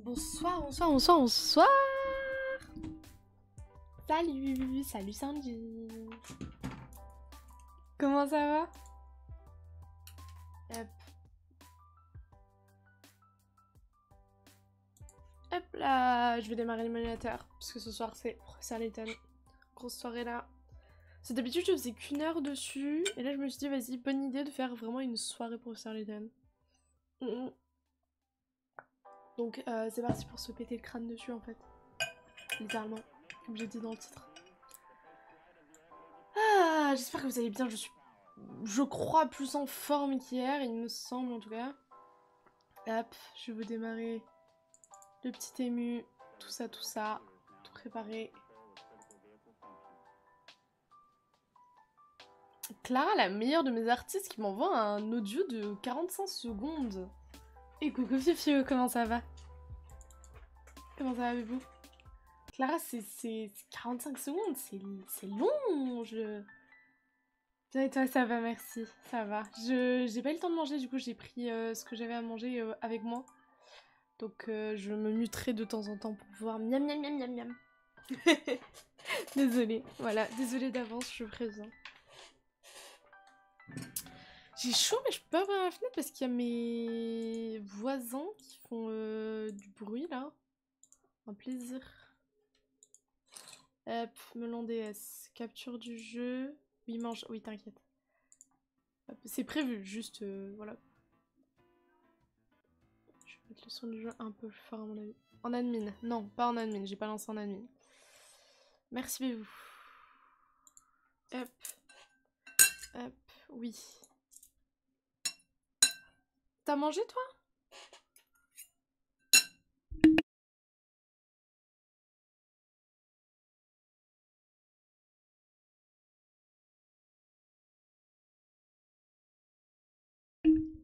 Bonsoir, bonsoir, bonsoir, bonsoir. Salut, salut Sandy. Comment ça va? Hop. Hop là, je vais démarrer l'émulateur, parce que ce soir c'est Professeur Layton. Grosse soirée là. C'est d'habitude je faisais qu'1 heure dessus, et là je me suis dit vas-y, bonne idée de faire vraiment une soirée Professeur Layton. Donc c'est parti pour se péter le crâne dessus en fait. Littéralement, comme j'ai dit dans le titre. Ah, j'espère que vous allez bien, je crois plus en forme qu'hier, il me semble en tout cas. Hop, je vais vous démarrer le petit ému, tout ça, tout préparé. Clara, la meilleure de mes artistes, qui m'envoie un audio de 45 secondes. Et coucou Fifi, comment ça va? Comment ça va avec vous? Clara, c'est 45 secondes, c'est long, Et toi, ça va, merci, ça va. J'ai pas eu le temps de manger, du coup j'ai pris ce que j'avais à manger avec moi. Donc je me muterai de temps en temps pour pouvoir miam miam miam miam miam. Désolée, voilà, désolée d'avance, je préviens. J'ai chaud mais je peux pas ouvrir la fenêtre parce qu'il y a mes voisins qui font du bruit là. Un plaisir. Hop, melon DS, capture du jeu. Oui, mange, oui t'inquiète. C'est prévu, juste voilà. Je vais mettre le son du jeu un peu fort à mon avis. En admin, non, pas en admin, j'ai pas lancé en admin. Merci Bévou. Hop. Hop, oui. T'as mangé toi?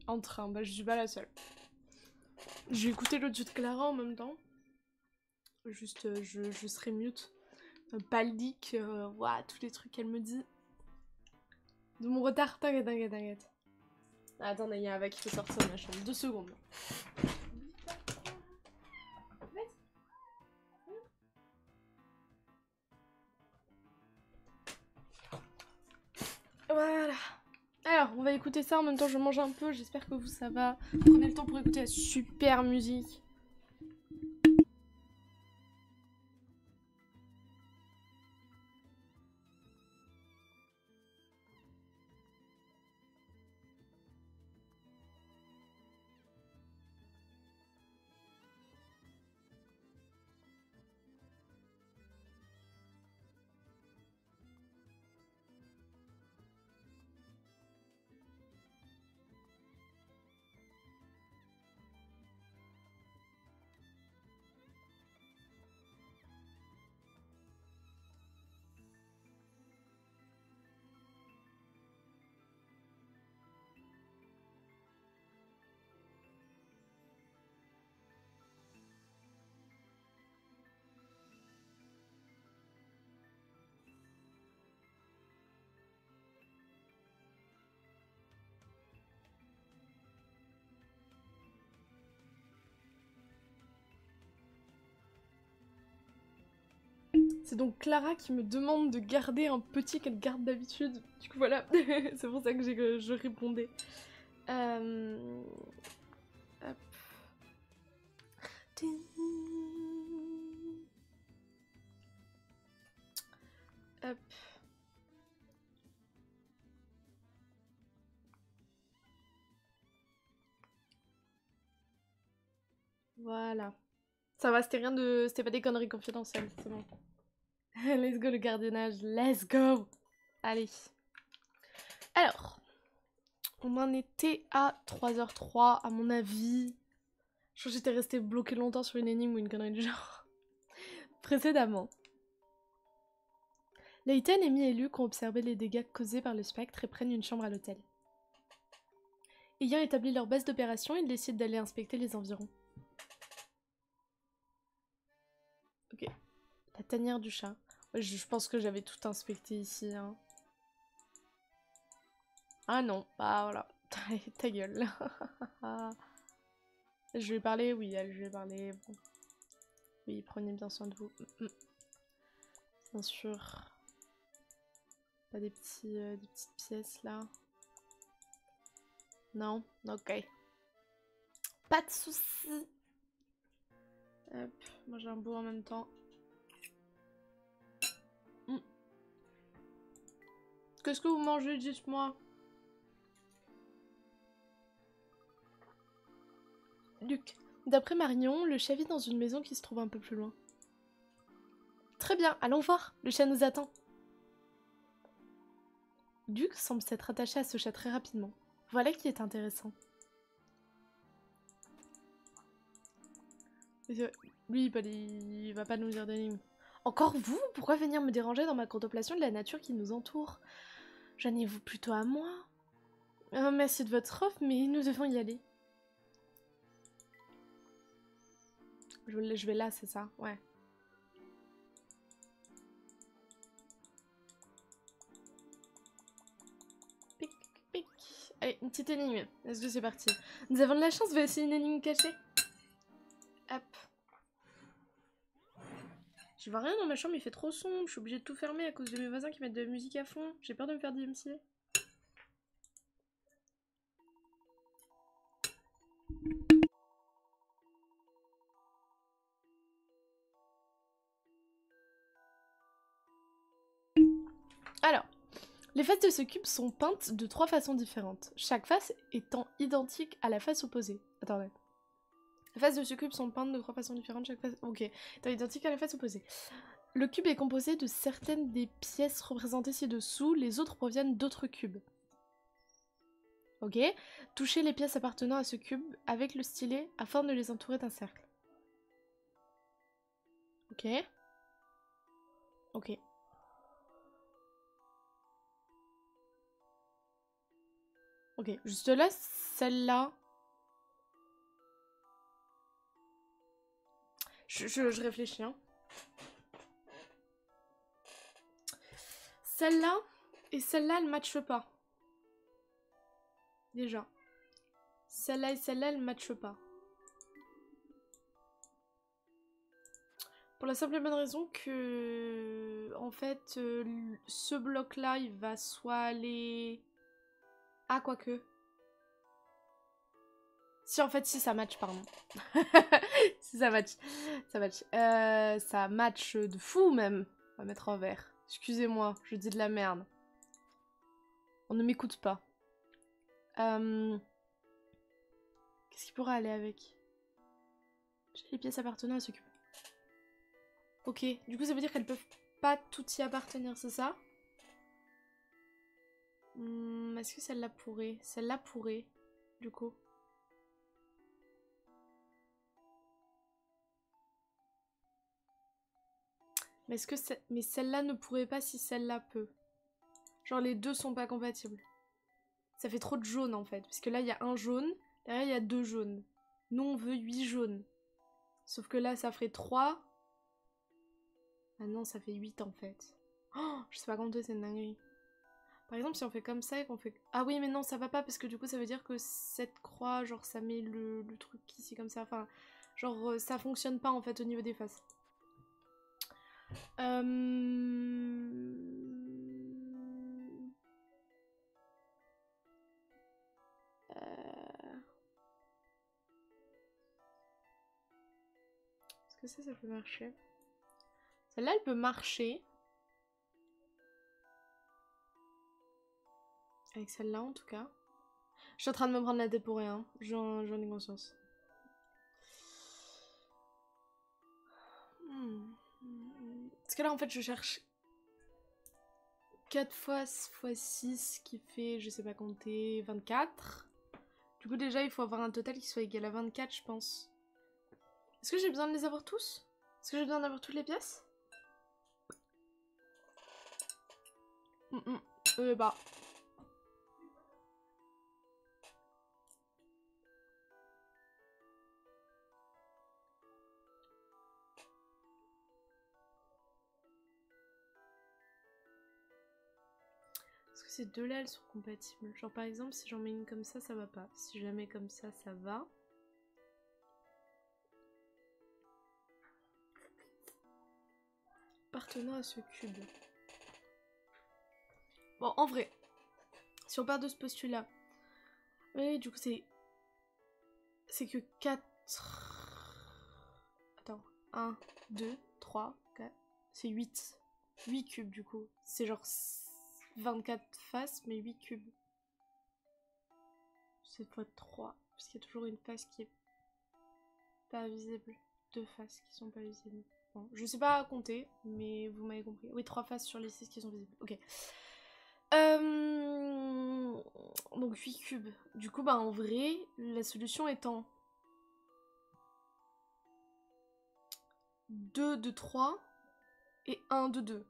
En train, bah je suis pas la seule. Je vais écouter l'audio de Clara en même temps. Juste, je serai mute. Pas le leak, ouah, tous les trucs qu'elle me dit. De mon retard, t'inquiète. Ah, attendez, il y a Ava qui fait sortir de ma chambre. 2 secondes. Voilà. Alors, on va écouter ça en même temps, je mange un peu. J'espère que vous, ça va. Prenez le temps pour écouter la super musique. C'est donc Clara qui me demande de garder un petit qu'elle garde d'habitude. Du coup voilà, c'est pour ça que je répondais. Hop. Hop. Voilà. Ça va, c'était rien de... C'était pas des conneries confidentielles, c'est bon. Let's go le gardiennage, let's go. Allez. Alors, on en était à 3h03 à mon avis. Je crois que j'étais restée bloquée longtemps sur une énigme ou une connerie du genre. Précédemment. Layton, Amy et Luke ont observé les dégâts causés par le spectre et prennent une chambre à l'hôtel. Ayant établi leur base d'opération, ils décident d'aller inspecter les environs. Ok. La tanière du chat. Ouais, je pense que j'avais tout inspecté ici. Hein. Ah non, bah voilà. Ta gueule. Je vais parler, oui, je vais parler. Bon. Oui, prenez bien soin de vous. Bien sûr. Pas des petites pièces là. Non, ok. Pas de soucis. Hop, moi j'ai un bout en même temps. Qu'est-ce que vous mangez, dites-moi. Luc, d'après Marion, le chat vit dans une maison qui se trouve un peu plus loin. Très bien, allons voir, le chat nous attend. Luc semble s'être attaché à ce chat très rapidement. Voilà qui est intéressant. Lui, il va pas nous dire d'énigmes. Encore vous? Pourquoi venir me déranger dans ma contemplation de la nature qui nous entoure? Joignez-vous plutôt à moi. Merci de votre offre, mais nous devons y aller. Je vais là, c'est ça? Ouais. Pic, pic. Allez, une petite énigme. Est-ce que c'est parti? Nous avons de la chance, voici une énigme cachée. Hop. Je vois rien dans ma chambre, il fait trop sombre. Je suis obligée de tout fermer à cause de mes voisins qui mettent de la musique à fond. J'ai peur de me faire DMCA. Alors, les faces de ce cube sont peintes de 3 façons différentes, chaque face étant identique à la face opposée. Attendez. Les faces de ce cube sont peintes de 3 façons différentes, chaque face... Ok, étant identique à la face opposée. Le cube est composé de certaines des pièces représentées ci-dessous, les autres proviennent d'autres cubes. Ok. Touchez les pièces appartenant à ce cube avec le stylet afin de les entourer d'un cercle. Ok. Ok. Ok, juste là, celle-là... Je réfléchis, hein. Celle-là et celle-là, elles matchent pas. Déjà. Celle-là et celle-là, elles matchent pas. Pour la simple et bonne raison que... En fait, ce bloc-là, il va soit aller... Ah, quoique. Si, en fait, si, ça match, pardon. Si, ça match. Ça match. Ça match de fou, même. On va mettre en vert. Excusez-moi, je dis de la merde. On ne m'écoute pas. Qu'est-ce qui pourrait aller avec? J'ai les pièces appartenant à ce cube. Ok, du coup ça veut dire qu'elles peuvent pas toutes y appartenir, c'est ça? Est-ce que celle-là pourrait? Celle-là pourrait, du coup. Mais est-ce que mais celle-là ne pourrait pas si celle-là peut? Genre les deux sont pas compatibles. Ça fait trop de jaune en fait, parce que là il y a un jaune, derrière il y a 2 jaunes. Nous on veut 8 jaunes. Sauf que là ça ferait 3. Ah non, ça fait 8 en fait. Oh, je sais pas compter, c'est une dinguerie. Par exemple, si on fait comme ça et qu'on fait... Ah oui, mais non, ça va pas, parce que du coup, ça veut dire que cette croix, genre, ça met le truc ici, comme ça. Enfin, genre, ça fonctionne pas, en fait, au niveau des faces. Est-ce que ça peut marcher? Celle-là, elle peut marcher. Avec celle-là, en tout cas. Je suis en train de me prendre la tête pour rien. J'en ai conscience. Parce que là, en fait, je cherche 4 fois 6 qui fait, je sais pas compter, 24. Du coup, déjà, il faut avoir un total qui soit égal à 24, je pense. Est-ce que j'ai besoin de les avoir tous? Est-ce que j'ai besoin d'avoir toutes les pièces? Bah. Est-ce que ces deux-là, elles sont compatibles? Genre, par exemple, si j'en mets une comme ça va pas. Si je la mets comme ça va. appartenant à ce cube. Bon, en vrai, si on part de ce postulat, oui, du coup c'est que 4... Attends, 1, 2, 3, 4... C'est 8. 8 cubes du coup. C'est genre 24 faces, mais 8 cubes. C'est fois 3, parce qu'il y a toujours une face qui est pas visible. 2 faces qui sont pas visibles. Bon, je sais pas compter, mais vous m'avez compris. Oui, 3 faces sur les 6 qui sont visibles. Ok. Donc 8 cubes. Du coup, bah en vrai, la solution étant 2 de 3 et 1 de 2.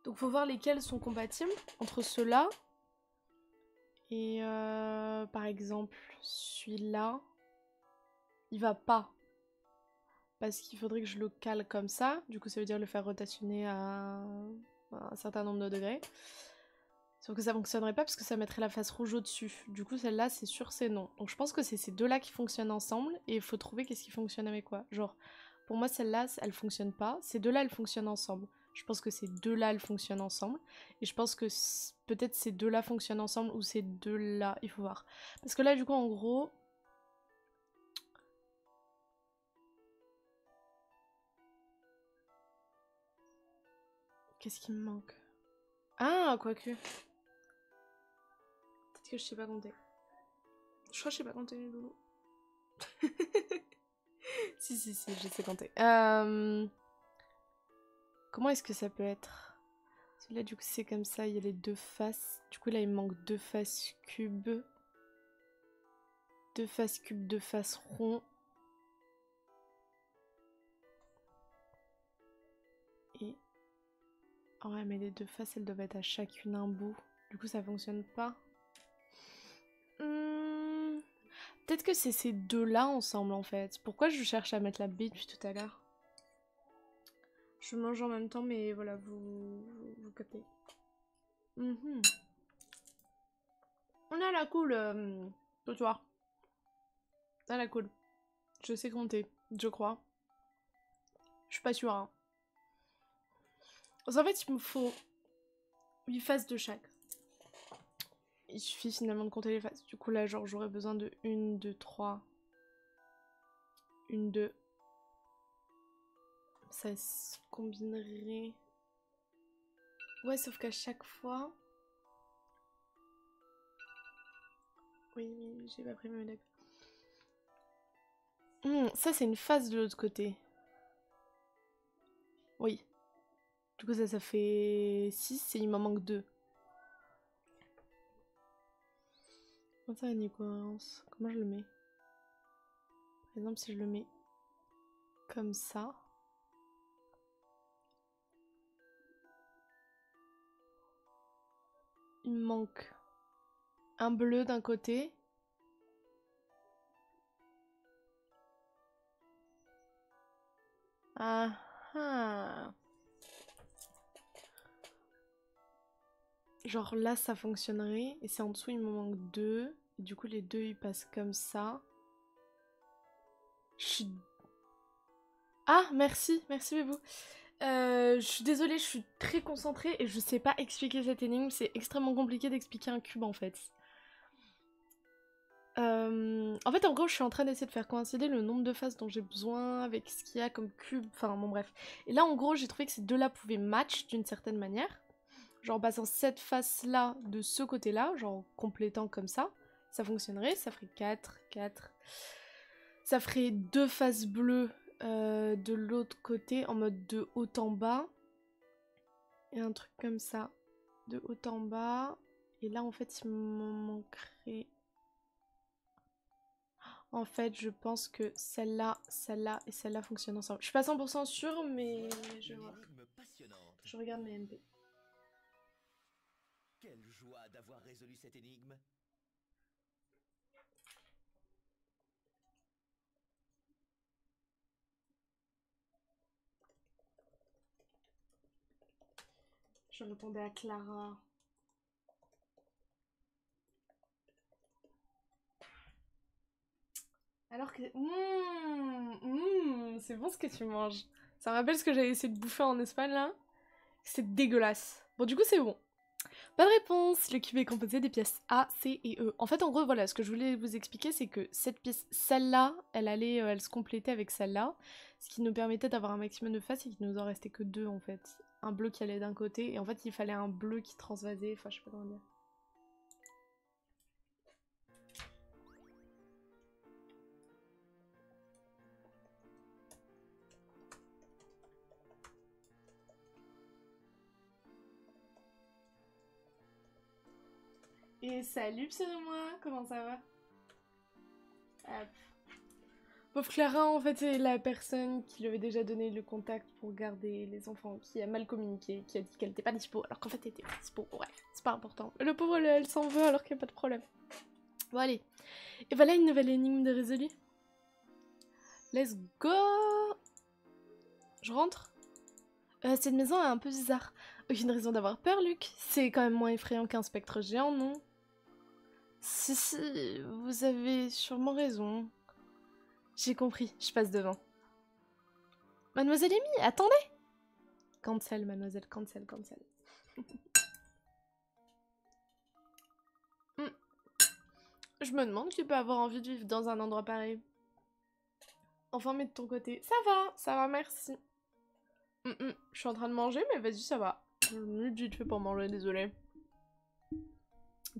Donc faut voir lesquels sont compatibles entre ceux-là. Et par exemple, celui-là, il va pas. Parce qu'il faudrait que je le cale comme ça. Du coup, ça veut dire le faire rotationner à un certain nombre de degrés. Sauf que ça fonctionnerait pas parce que ça mettrait la face rouge au-dessus. Du coup, celle-là, c'est sûr, c'est non. Donc je pense que c'est ces deux-là qui fonctionnent ensemble. Et il faut trouver qu'est-ce qui fonctionne avec quoi. Genre, pour moi, celle-là, elle fonctionne pas. Ces deux-là, elles fonctionnent ensemble. Je pense que ces deux-là, elles fonctionnent ensemble. Et je pense que peut-être ces deux-là fonctionnent ensemble ou ces deux-là. Il faut voir. Parce que là, du coup, en gros... Qu'est-ce qui me manque? Ah, quoique. Peut-être que je sais pas compter. Je crois que je sais pas compter les loulous. Si, je sais compter. Comment est-ce que ça peut être? Celui-là, du coup, c'est comme ça, il y a les deux faces. Du coup, là, il me manque deux faces cubes. Deux faces cubes, deux faces ronds. Et... Oh ouais, mais les deux faces, elles doivent être à chacune un bout. Du coup, ça fonctionne pas. Peut-être que c'est ces deux-là ensemble, en fait. Pourquoi je cherche à mettre la B depuis tout à l'heure? Je mange en même temps, mais voilà, vous captez. On a la cool ce soir. On a la cool. Je sais compter, je crois. Je suis pas sûre, hein. En fait, il me faut 8 faces de chaque. Il suffit finalement de compter les faces. Du coup, là, genre, j'aurais besoin de 1, 2, 3. 1, 2. Ça se combinerait. Ouais, sauf qu'à chaque fois... Oui, j'ai pas pris mes legs. Ça, c'est une face de l'autre côté. Oui. Du coup, ça fait 6 et il m'en manque 2. Comment ça, une cohérence? Comment je le mets? Par exemple, si je le mets comme ça... Il me manque un bleu d'un côté. Ah ah. Genre là ça fonctionnerait et c'est en dessous il me manque 2. Et du coup les deux ils passent comme ça. Ah merci Bébou. Je suis désolée, je suis très concentrée et je sais pas expliquer cette énigme. C'est extrêmement compliqué d'expliquer un cube en fait. En fait, en gros, je suis en train d'essayer de faire coïncider le nombre de faces dont j'ai besoin avec ce qu'il y a comme cube. Enfin, bon, bref. Et là, en gros, j'ai trouvé que ces deux-là pouvaient match d'une certaine manière. Genre, en passant cette face-là de ce côté-là, genre en complétant comme ça fonctionnerait. Ça ferait 4, 4. Ça ferait deux faces bleues de l'autre côté en mode de haut en bas. Et un truc comme ça, de haut en bas. Et là, en fait, il m'en manquerait... En fait, je pense que celle-là et celle-là fonctionnent ensemble. Je suis pas 100% sûre, mais je vais voir. Je regarde mes MP. Quelle joie d'avoir résolu cette énigme. Je répondais à Clara. Alors que... c'est bon ce que tu manges. Ça me rappelle ce que j'avais essayé de bouffer en Espagne, là. C'est dégueulasse. Bon, du coup, c'est bon. Pas de réponse. Le cube est composé des pièces A, C et E. En fait, en gros, voilà, ce que je voulais vous expliquer, c'est que cette pièce, celle-là, elle se complétait avec celle-là, ce qui nous permettait d'avoir un maximum de faces et qu'il nous en restait que deux, en fait. Un bleu qui allait d'un côté, et en fait, il fallait un bleu qui transvasait, enfin, je sais pas comment dire. Et salut pseudo-moi, comment ça va? Hop. Pauvre Clara, en fait, c'est la personne qui lui avait déjà donné le contact pour garder les enfants, qui a mal communiqué, qui a dit qu'elle était pas dispo, alors qu'en fait elle était dispo. Bref, c'est pas important. Le pauvre, elle s'en veut alors qu'il n'y a pas de problème. Bon, allez. Et voilà une nouvelle énigme de résolue. Let's go! Je rentre? Cette maison est un peu bizarre. Aucune raison d'avoir peur, Luc. C'est quand même moins effrayant qu'un spectre géant, non? Si, vous avez sûrement raison. J'ai compris, je passe devant. Mademoiselle Amy, attendez! Cancel, mademoiselle, cancel. Je me demande qui peut avoir envie de vivre dans un endroit pareil. Enfin, mais de ton côté, ça va, merci. Je suis en train de manger, mais vas-y, ça va. Je me dis vite fait pour manger, désolé.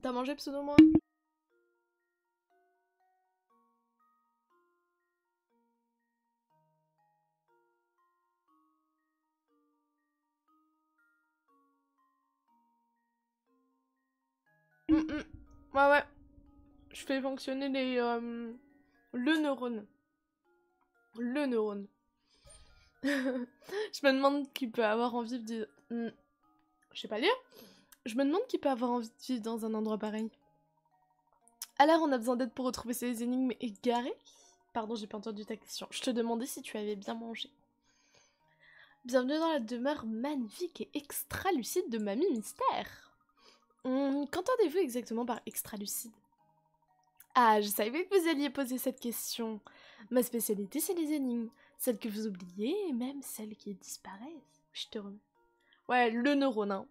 T'as mangé pseudo moi? Ouais. Je fais fonctionner le neurone. Le neurone. Je me demande qui peut avoir envie de... Je sais pas lire. Je me demande qui peut avoir envie de vivre dans un endroit pareil. Alors, on a besoin d'aide pour retrouver ces énigmes égarées? Pardon, j'ai pas entendu ta question. Je te demandais si tu avais bien mangé. Bienvenue dans la demeure magnifique et extra lucide de Mamie Mystère. Qu'entendez-vous exactement par extra lucide? Ah, je savais que vous alliez poser cette question. Ma spécialité, c'est les énigmes. Celles que vous oubliez et même celles qui disparaissent. Je te remets. Ouais, le neurone, hein.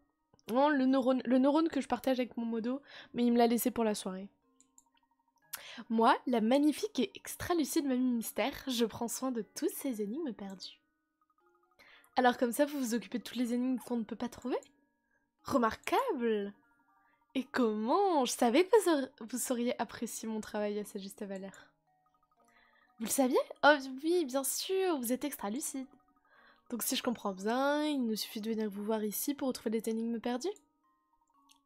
Non, le neurone que je partage avec mon modo, mais il me l'a laissé pour la soirée. Moi, la magnifique et extra lucide Mamie Mystère, je prends soin de toutes ces énigmes perdues. Alors comme ça, vous vous occupez de toutes les énigmes qu'on ne peut pas trouver? Remarquable! Et comment? Je savais que vous sauriez apprécier mon travail à sa juste valeur. Vous le saviez? Oh oui, bien sûr, vous êtes extra lucide. Donc si je comprends bien, il nous suffit de venir vous voir ici pour retrouver des énigmes perdues?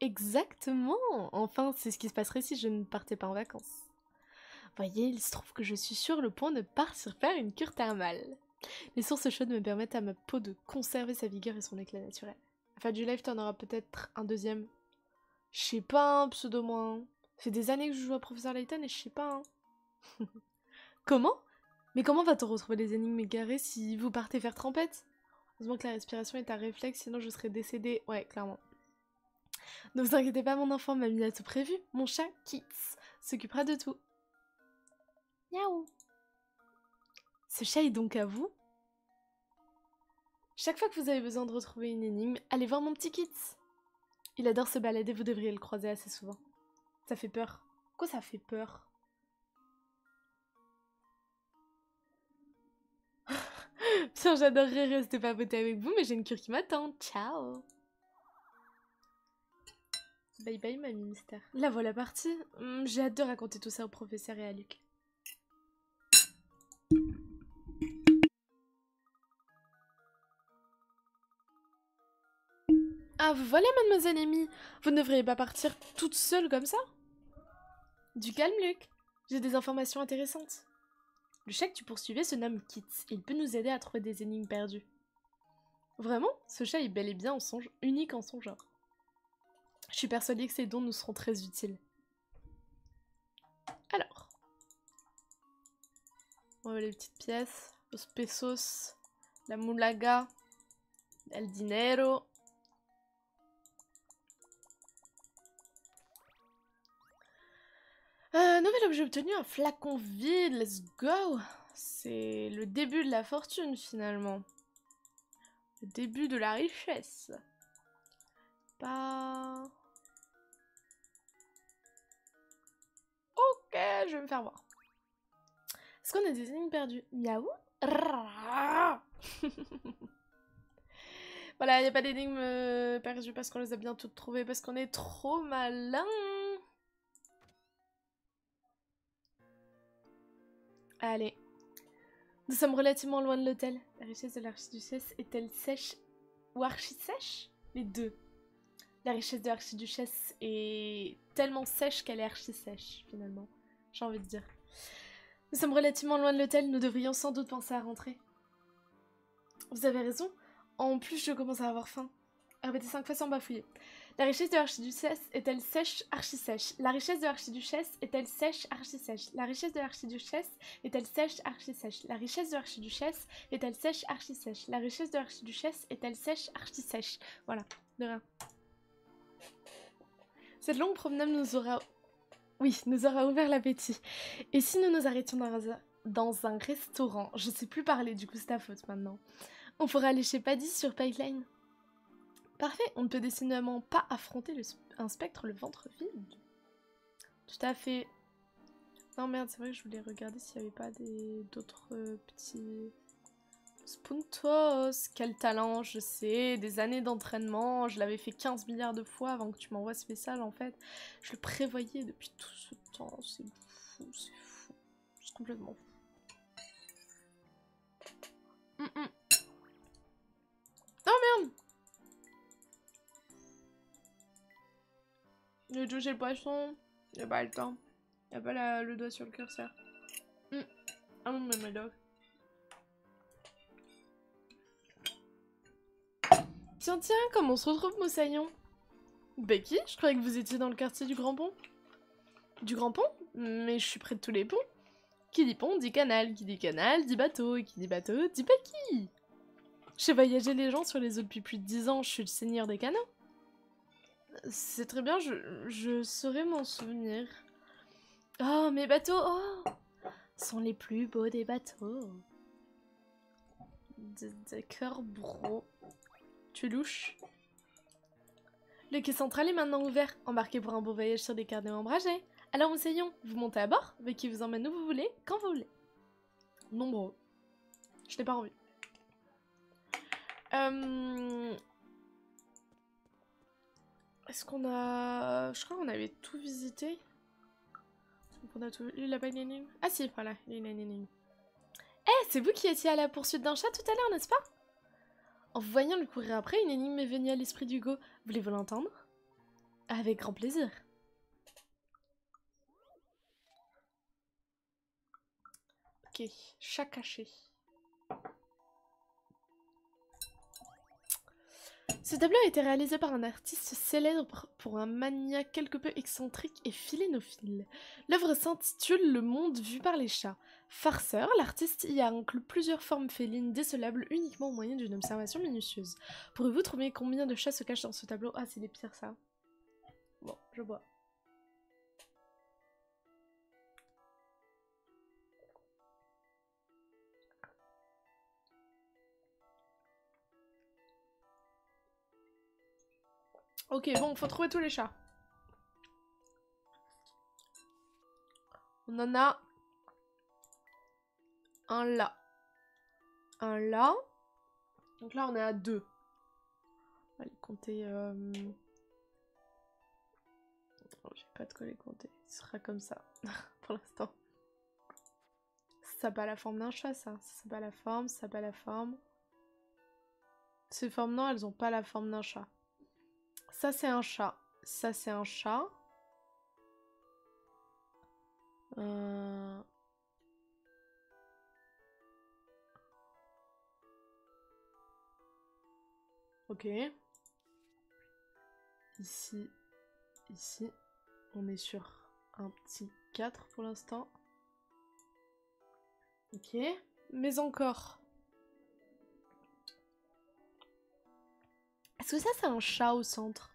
Exactement! Enfin, c'est ce qui se passerait si je ne partais pas en vacances. Voyez, il se trouve que je suis sur le point de partir faire une cure thermale. Les sources chaudes me permettent à ma peau de conserver sa vigueur et son éclat naturel. À la fin du live, t'en auras peut-être un deuxième. Je sais pas, hein, pseudo moins. Ça fait des années que je joue à Professeur Layton et je sais pas. Hein. Comment? Mais comment va-t-on retrouver les énigmes égarées si vous partez faire trempette? Heureusement que la respiration est un réflexe, sinon je serais décédée. Ouais, clairement. Ne vous inquiétez pas, mon enfant, mamie a tout prévu. Mon chat, Kits, s'occupera de tout. Miaou. Ce chat est donc à vous? Chaque fois que vous avez besoin de retrouver une énigme, allez voir mon petit Kits. Il adore se balader, vous devriez le croiser assez souvent. Ça fait peur. Pourquoi ça fait peur? Bien, j'adorerais rester papoter avec vous, mais j'ai une cure qui m'attend. Ciao. Bye bye, mamie mystère. La voilà partie. J'ai hâte de raconter tout ça au professeur et à Luc. Ah, vous voilà, mademoiselle Amy. Vous ne devriez pas partir toute seule comme ça? Du calme, Luc. J'ai des informations intéressantes. Le chat que tu poursuivais se nomme Kits. Il peut nous aider à trouver des énigmes perdues. Vraiment? Ce chat est bel et bien unique en son genre. Je suis persuadée que ces dons nous seront très utiles. Alors. On va les petites pièces. Los pesos. La moulaga. El dinero. Nouvel objet obtenu, un flacon vide, let's go! C'est le début de la fortune finalement. Le début de la richesse. Pas... Ok, je vais me faire voir. Est-ce qu'on a des énigmes perdues? Miaou. Voilà, il n'y a pas d'énigmes perdues parce qu'on les a bien toutes trouvées, parce qu'on est trop malin. Allez. Nous sommes relativement loin de l'hôtel. La richesse de l'archiduchesse est-elle sèche ou archi-sèche? Les deux. La richesse de l'archiduchesse est tellement sèche qu'elle est archi-sèche, finalement. J'ai envie de dire. Nous sommes relativement loin de l'hôtel, nous devrions sans doute penser à rentrer. Vous avez raison. En plus, je commence à avoir faim. Répétez 5 fois sans bafouiller. La richesse de l'archiduchesse est-elle sèche, archi-sèche? La richesse de l'archiduchesse est-elle sèche, archi-sèche? La richesse de l'archiduchesse est-elle sèche, archi-sèche? La richesse de l'archiduchesse est-elle sèche, archi-sèche? La richesse de l'archiduchesse est-elle sèche, archi-sèche? Voilà, de rien. Cette longue promenade nous aura... Oui, nous aura ouvert l'appétit. Et si nous nous arrêtions dans un restaurant, je sais plus parler, du coup c'est ta faute maintenant. On pourra aller chez Paddy sur Pipeline. Parfait, on ne peut décidément pas affronter un spectre le ventre vide. Tout à fait. Non merde, c'est vrai que je voulais regarder s'il n'y avait pas d'autres petits... Spuntos, quel talent, je sais, des années d'entraînement, je l'avais fait 15 milliards de fois avant que tu m'envoies ce message en fait. Je le prévoyais depuis tout ce temps, c'est fou, c'est fou. C'est complètement fou. Oh merde! J'ai touché le poisson, y'a pas le temps, y'a pas le doigt sur le curseur. Ah non mais my dog. Tiens, tiens, comment on se retrouve, Moussaillon? Becky, je croyais que vous étiez dans le quartier du Grand Pont. Du Grand Pont? Mais je suis près de tous les ponts. Qui dit pont, dit canal. Qui dit canal, dit bateau. Et qui dit bateau, dit Becky. J'ai voyagé les gens sur les eaux depuis plus de 10 ans, je suis le seigneur des canaux. C'est très bien, je saurais m'en souvenir. Oh, mes bateaux, oh, sont les plus beaux des bateaux. D'accord, bro. Tu es louche. Le quai central est maintenant ouvert. Embarquez pour un beau voyage sur des carnets ombragés. Alors, Moussaillon, vous montez à bord, Becky vous emmène où vous voulez, quand vous voulez. Non, bro. Je n'ai pas envie. Est-ce qu'on a... Je crois qu'on avait tout visité. On a tout... Il a pas une énigme? Ah si, voilà, il a une énigme. Eh, c'est vous qui étiez à la poursuite d'un chat tout à l'heure, n'est-ce pas? En vous voyant le courir après, une énigme est venue à l'esprit d'Hugo. Voulez-vous l'entendre? Avec grand plaisir. Ok, chat caché. Ce tableau a été réalisé par un artiste célèbre pour un maniaque quelque peu excentrique et philénophile. L'œuvre s'intitule Le monde vu par les chats. Farceur, l'artiste y a inclus plusieurs formes félines décelables uniquement au moyen d'une observation minutieuse. Pourrez-vous trouver combien de chats se cachent dans ce tableau? Ah, c'est les pires, ça. Bon, je bois. Ok, bon, faut trouver tous les chats. On en a un là. Un là. Donc là, on est à 2. On va les compter. Oh, j'ai pas de quoi les compter. Ce sera comme ça, pour l'instant. Ça n'a pas la forme d'un chat, ça. Ça n'a pas la forme, ça n'a pas la forme. Ces formes, non, elles ont pas la forme d'un chat. Ça, c'est un chat. Ça, c'est un chat. Ok. Ici. Ici. On est sur un petit 4 pour l'instant. Ok. Mais encore. Est-ce que ça, c'est un chat au centre?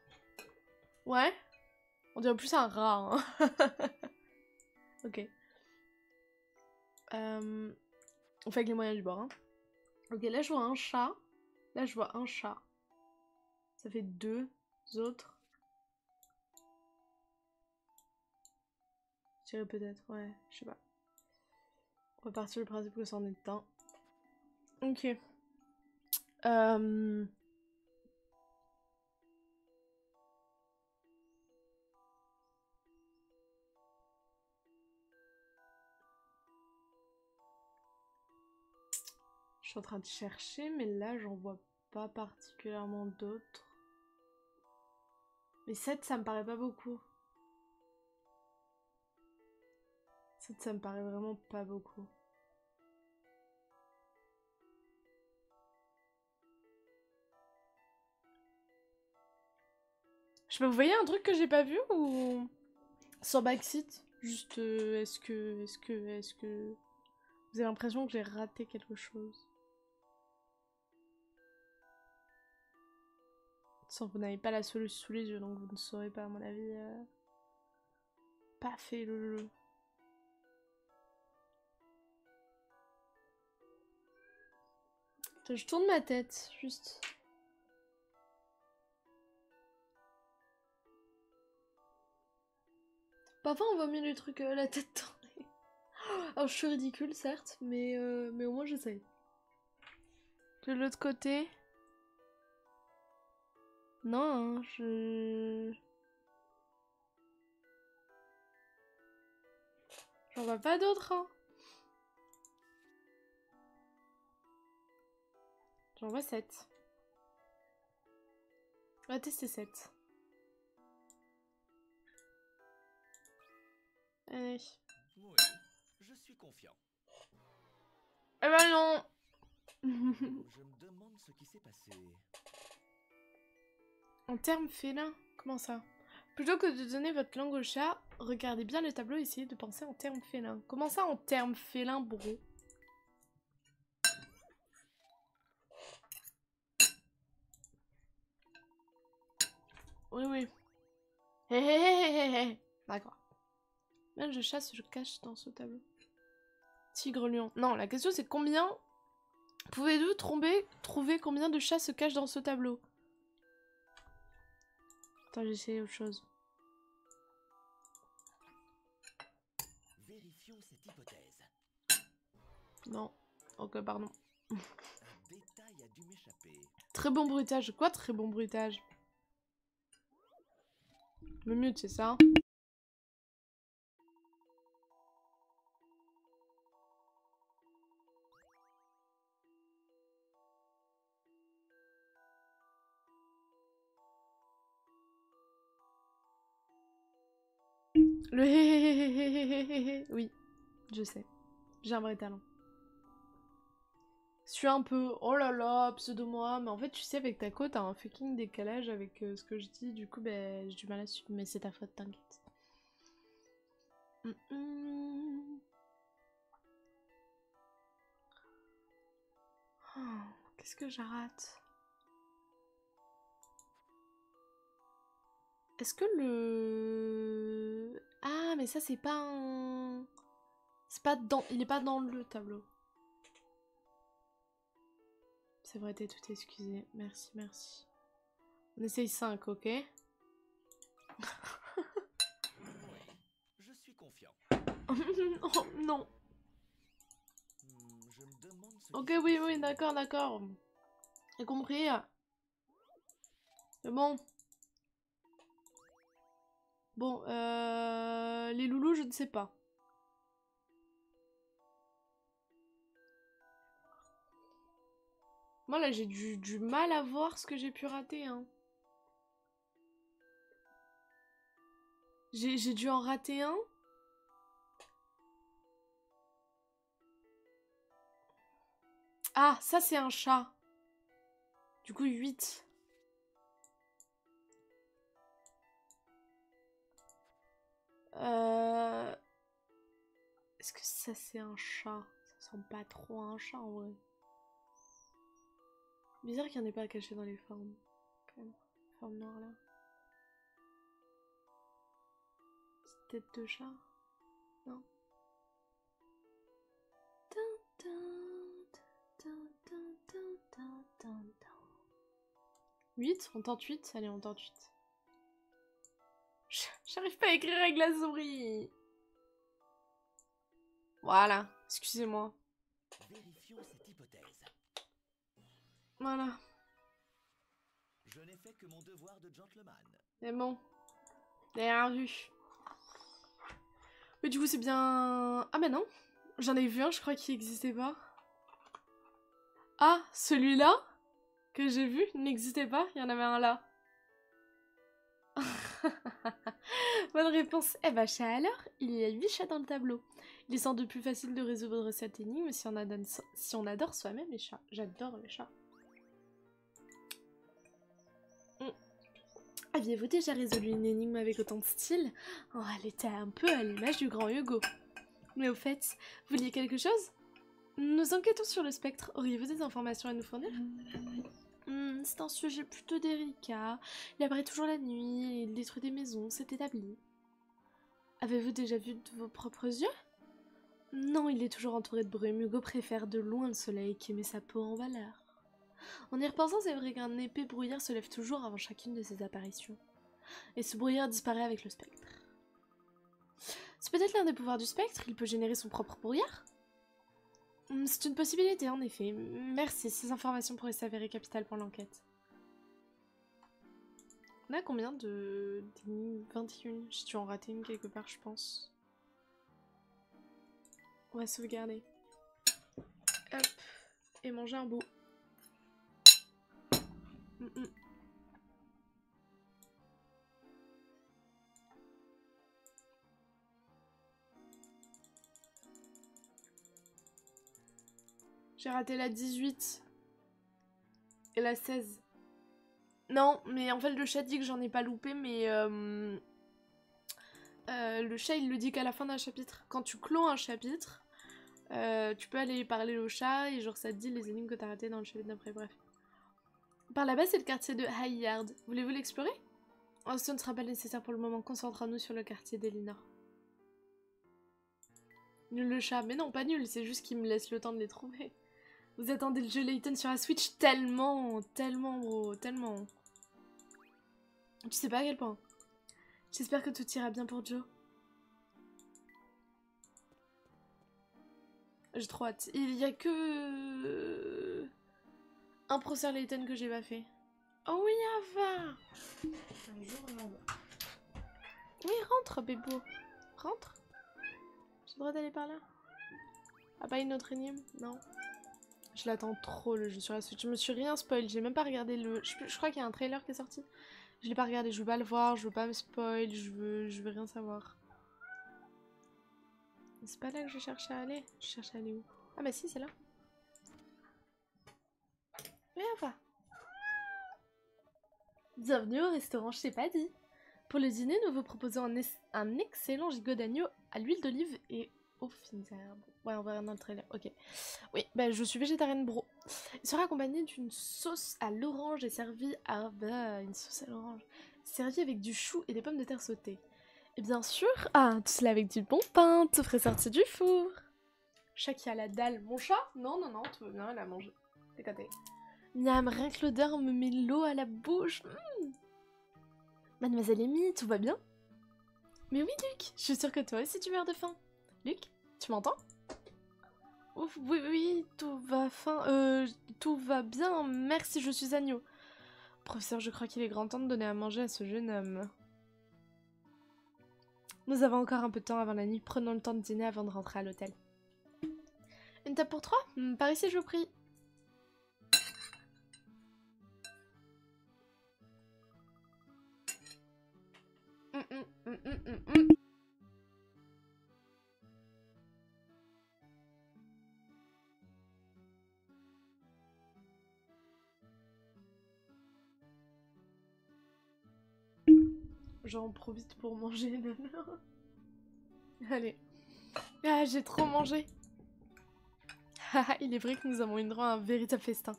Ouais. On dirait plus un rat. Hein. Ok. On fait avec les moyens du bord. Hein. Ok, là, je vois un chat. Là, je vois un chat. Ça fait 2 autres. Je dirais peut-être, ouais, je sais pas. On va partir du principe que c'en est un. Ok. Je suis en train de chercher, mais là, j'en vois pas particulièrement d'autres. Mais 7, ça me paraît pas beaucoup. 7, ça me paraît vraiment pas beaucoup. Je sais pas, vous voyez un truc que j'ai pas vu ou... Sur Backseat? Juste, est-ce que... Vous avez l'impression que j'ai raté quelque chose? Sans vous n'avez pas la solution sous les yeux, donc vous ne saurez pas, à mon avis. Pas fait le jeu. Attends, je tourne ma tête, juste. Parfois on voit mieux les trucs la tête tournée. Alors je suis ridicule certes, mais au moins j'essaye. De l'autre côté... Non, hein, je... J'en vois pas d'autres, hein. J'en vois 7. On va tester 7. Allez. Oui, je suis confiant. Eh ben non. Je me demande ce qui s'est passé. En termes félins, comment ça? Plutôt que de donner votre langue au chat, regardez bien le tableau et essayez de penser en termes félins. Comment ça en termes félins, bro? Oui, oui. Hé hé hé hé hé. D'accord. Même je chasse, je cache dans ce tableau. Tigre, lion. Non, la question c'est combien... Pouvez-vous trouver combien de chats se cachent dans ce tableau? Attends, j'ai essayé autre chose. Vérifions cette hypothèse. Non. Ok, pardon. Un détail a dû m'échapper. Très bon bruitage. Quoi, très bon bruitage? Le mute, c'est ça? Le hé hé hé hé hé hé hé hé. Oui, je sais. J'ai un vrai talent. Je suis un peu, oh là là, pseudo-moi, mais en fait, tu sais, avec ta côte, t'as un fucking décalage avec ce que je dis, du coup, ben, j'ai du mal à suivre, mais c'est ta faute, t'inquiète. Oh, qu'est-ce que je rate? Est-ce que le... Ah, mais ça, c'est pas un... C'est pas dans... Il est pas dans le tableau. C'est vrai, t'es tout excusé. Merci, merci. On essaye 5, ok? Je suis confiant. Oh, non. Je me demande ce Ok, qui s'est oui, passé. oui, d'accord, d'accord. J'ai compris. C'est bon. Bon, les loulous, je ne sais pas. Moi, là, j'ai du mal à voir ce que j'ai pu rater, hein. J'ai dû en rater un. Ah, ça, c'est un chat. Du coup, 8. Est-ce que ça, c'est un chat? Ça ressemble pas trop à un chat, en vrai. Bizarre qu'il n'y en ait pas caché dans les formes. Quand même. Forme noire, là. Petite tête de chat. Non. 8, on tente 8. Allez, on tente 8. J'arrive pas à écrire avec la souris. Voilà, excusez-moi. Vérifions cette hypothèse. Voilà, Je n'ai fait que mon devoir de gentleman. c'est bon. J'ai rien vu. Mais du coup, c'est bien... Ah, mais non. J'en ai vu un, je crois qu'il n'existait pas. Ah, celui-là que j'ai vu n'existait pas. Il y en avait un là. Bonne réponse. Eh bah, chat alors, il y a 8 chats dans le tableau. Il est sans doute plus facile de résoudre cette énigme si on adore soi-même les chats. J'adore les chats. Aviez-vous déjà résolu une énigme avec autant de style? Oh, elle était un peu à l'image du grand Hugo. Mais au fait, vous vouliez quelque chose? Nous enquêtons sur le spectre. Auriez-vous des informations à nous fournir? C'est un sujet plutôt délicat. Il apparaît toujours la nuit et il détruit des maisons, c'est établi. Avez-vous déjà vu de vos propres yeux? Non, il est toujours entouré de brume. Hugo préfère de loin le soleil qui met sa peau en valeur. En y repensant, c'est vrai qu'un épais brouillard se lève toujours avant chacune de ses apparitions. Et ce brouillard disparaît avec le spectre. C'est peut-être l'un des pouvoirs du spectre, il peut générer son propre brouillard? C'est une possibilité, en effet. Merci, ces informations pourraient s'avérer capitales pour l'enquête. On a combien de... 21. J'ai dû en rater une quelque part, je pense. On va sauvegarder. Hop. Et manger un bout. J'ai raté la 18. Et la 16. Non, mais en fait le chat dit que j'en ai pas loupé, mais le chat il le dit qu'à la fin d'un chapitre. Quand tu clôt un chapitre, tu peux aller parler au chat et genre ça te dit les énigmes que t'as ratées dans le chapitre d'après, bref. Par là-bas c'est le quartier de High Yard. Voulez-vous l'explorer? Oh, ce ne sera pas nécessaire pour le moment, concentrons-nous sur le quartier d'Elinor. Nul le chat, mais non pas nul, c'est juste qu'il me laisse le temps de les trouver. Vous attendez le jeu Layton sur la Switch tellement, tellement gros, tellement. Tu sais pas à quel point. J'espère que tout ira bien pour Joe. J'ai trop hâte. Il y a que... un Professeur Layton que j'ai pas fait. Oh oui, Ava! Un jour, Ava. Oui, rentre, Bébo. Rentre. J'ai le droit d'aller par là. Ah, pas une autre énigme? Non. Je l'attends trop, le jeu sur la Switch. Je me suis rien spoil. J'ai même pas regardé le... Je crois qu'il y a un trailer qui est sorti. Je l'ai pas regardé. Je veux pas le voir. Je veux pas me spoil. Je veux rien savoir. C'est pas là que je cherchais à aller. Je cherchais à aller où? Ah bah si, c'est là. Mais enfin. Bienvenue au restaurant, je t'ai pas dit. Pour le dîner, nous vous proposons un excellent gigot d'agneau à l'huile d'olive et aux fines herbes. Ouais, on verra dans le trailer. Ok. Oui, bah je suis végétarienne, bro. Il sera accompagné d'une sauce à l'orange et servi à... Bah, une sauce à l'orange. Servie avec du chou et des pommes de terre sautées. Et bien sûr, tout cela avec du bon pain, tout frais sorti du four. Chat qui a la dalle. Mon chat? Non, non, non, tout va bien, elle a mangé. Décoté. Miam, rien que l'odeur me met l'eau à la bouche. Mademoiselle Amy, tout va bien? Mais oui, Luc, je suis sûre que toi aussi tu meurs de faim. Luc, tu m'entends? Ouf, oui, oui, tout va bien, merci, je suis agneau. Professeur, je crois qu'il est grand temps de donner à manger à ce jeune homme. Nous avons encore un peu de temps avant la nuit, prenons le temps de dîner avant de rentrer à l'hôtel. Une table pour 3? Par ici, je vous prie. J'en profite pour manger, nana. Allez. Ah, j'ai trop mangé. Haha, il est vrai que nous avons eu droit à un véritable festin.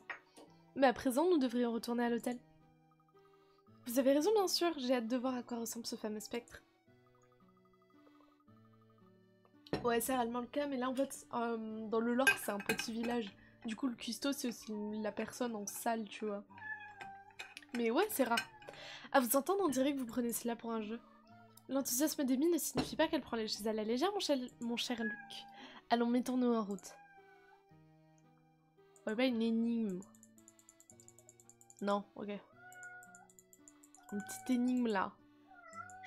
Mais à présent, nous devrions retourner à l'hôtel. Vous avez raison, bien sûr. J'ai hâte de voir à quoi ressemble ce fameux spectre. Ouais, c'est réellement le cas, mais là, en fait, dans le lore, c'est un petit village. Du coup, le cuistot, c'est aussi la personne en salle, tu vois. Mais ouais, c'est rare. À vous entendre, on dirait que vous prenez cela pour un jeu. L'enthousiasme d'Amy ne signifie pas qu'elle prend les choses à la légère, mon cher Luc. Allons, mettons-nous en route. Ouais, pas une énigme. Non, ok. Une petite énigme là.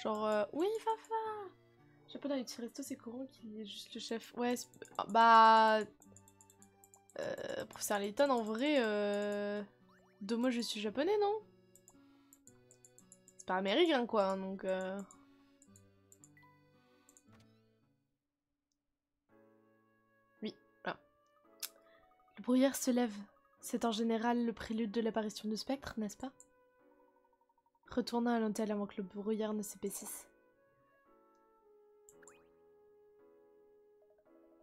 Genre, oui, Fafa! Japonais du resto, c'est courant qu'il est juste le chef. Ouais, bah. Professeur Layton, en vrai, de moi je suis japonais, non? C'est pas américain, quoi, hein, donc. Oui, voilà. Le brouillard se lève. C'est en général le prélude de l'apparition de spectres, n'est-ce pas? Retournons à l'hôtel avant que le brouillard ne s'épaississe.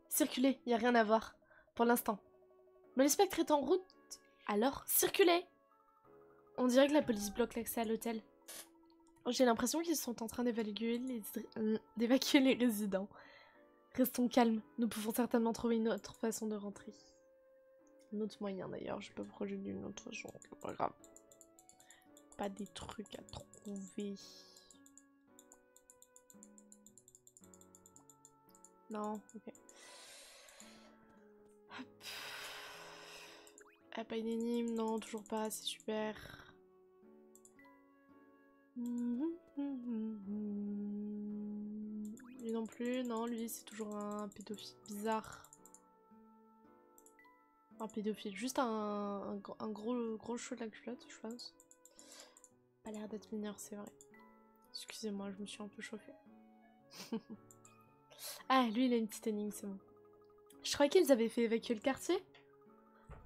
Circulez, y a rien à voir. Pour l'instant. Mais le spectre est en route. Alors, circulez! On dirait que la police bloque l'accès à l'hôtel. J'ai l'impression qu'ils sont en train d'évacuer les résidents. Restons calmes. Nous pouvons certainement trouver une autre façon de rentrer. Un autre moyen d'ailleurs. Je peux projeter d'une autre façon. C'est pas grave. Pas des trucs à trouver. Non, ok. Hop. Ah, pas une énigme, non, toujours pas, c'est super. Lui non plus, non, lui c'est toujours un pédophile bizarre. Un pédophile, juste un gros chaud de la culotte, je pense. Pas l'air d'être mineur, c'est vrai. Excusez-moi, je me suis un peu chauffée. Ah, lui il a une petite énigme, c'est bon. Je croyais qu'ils avaient fait évacuer le quartier.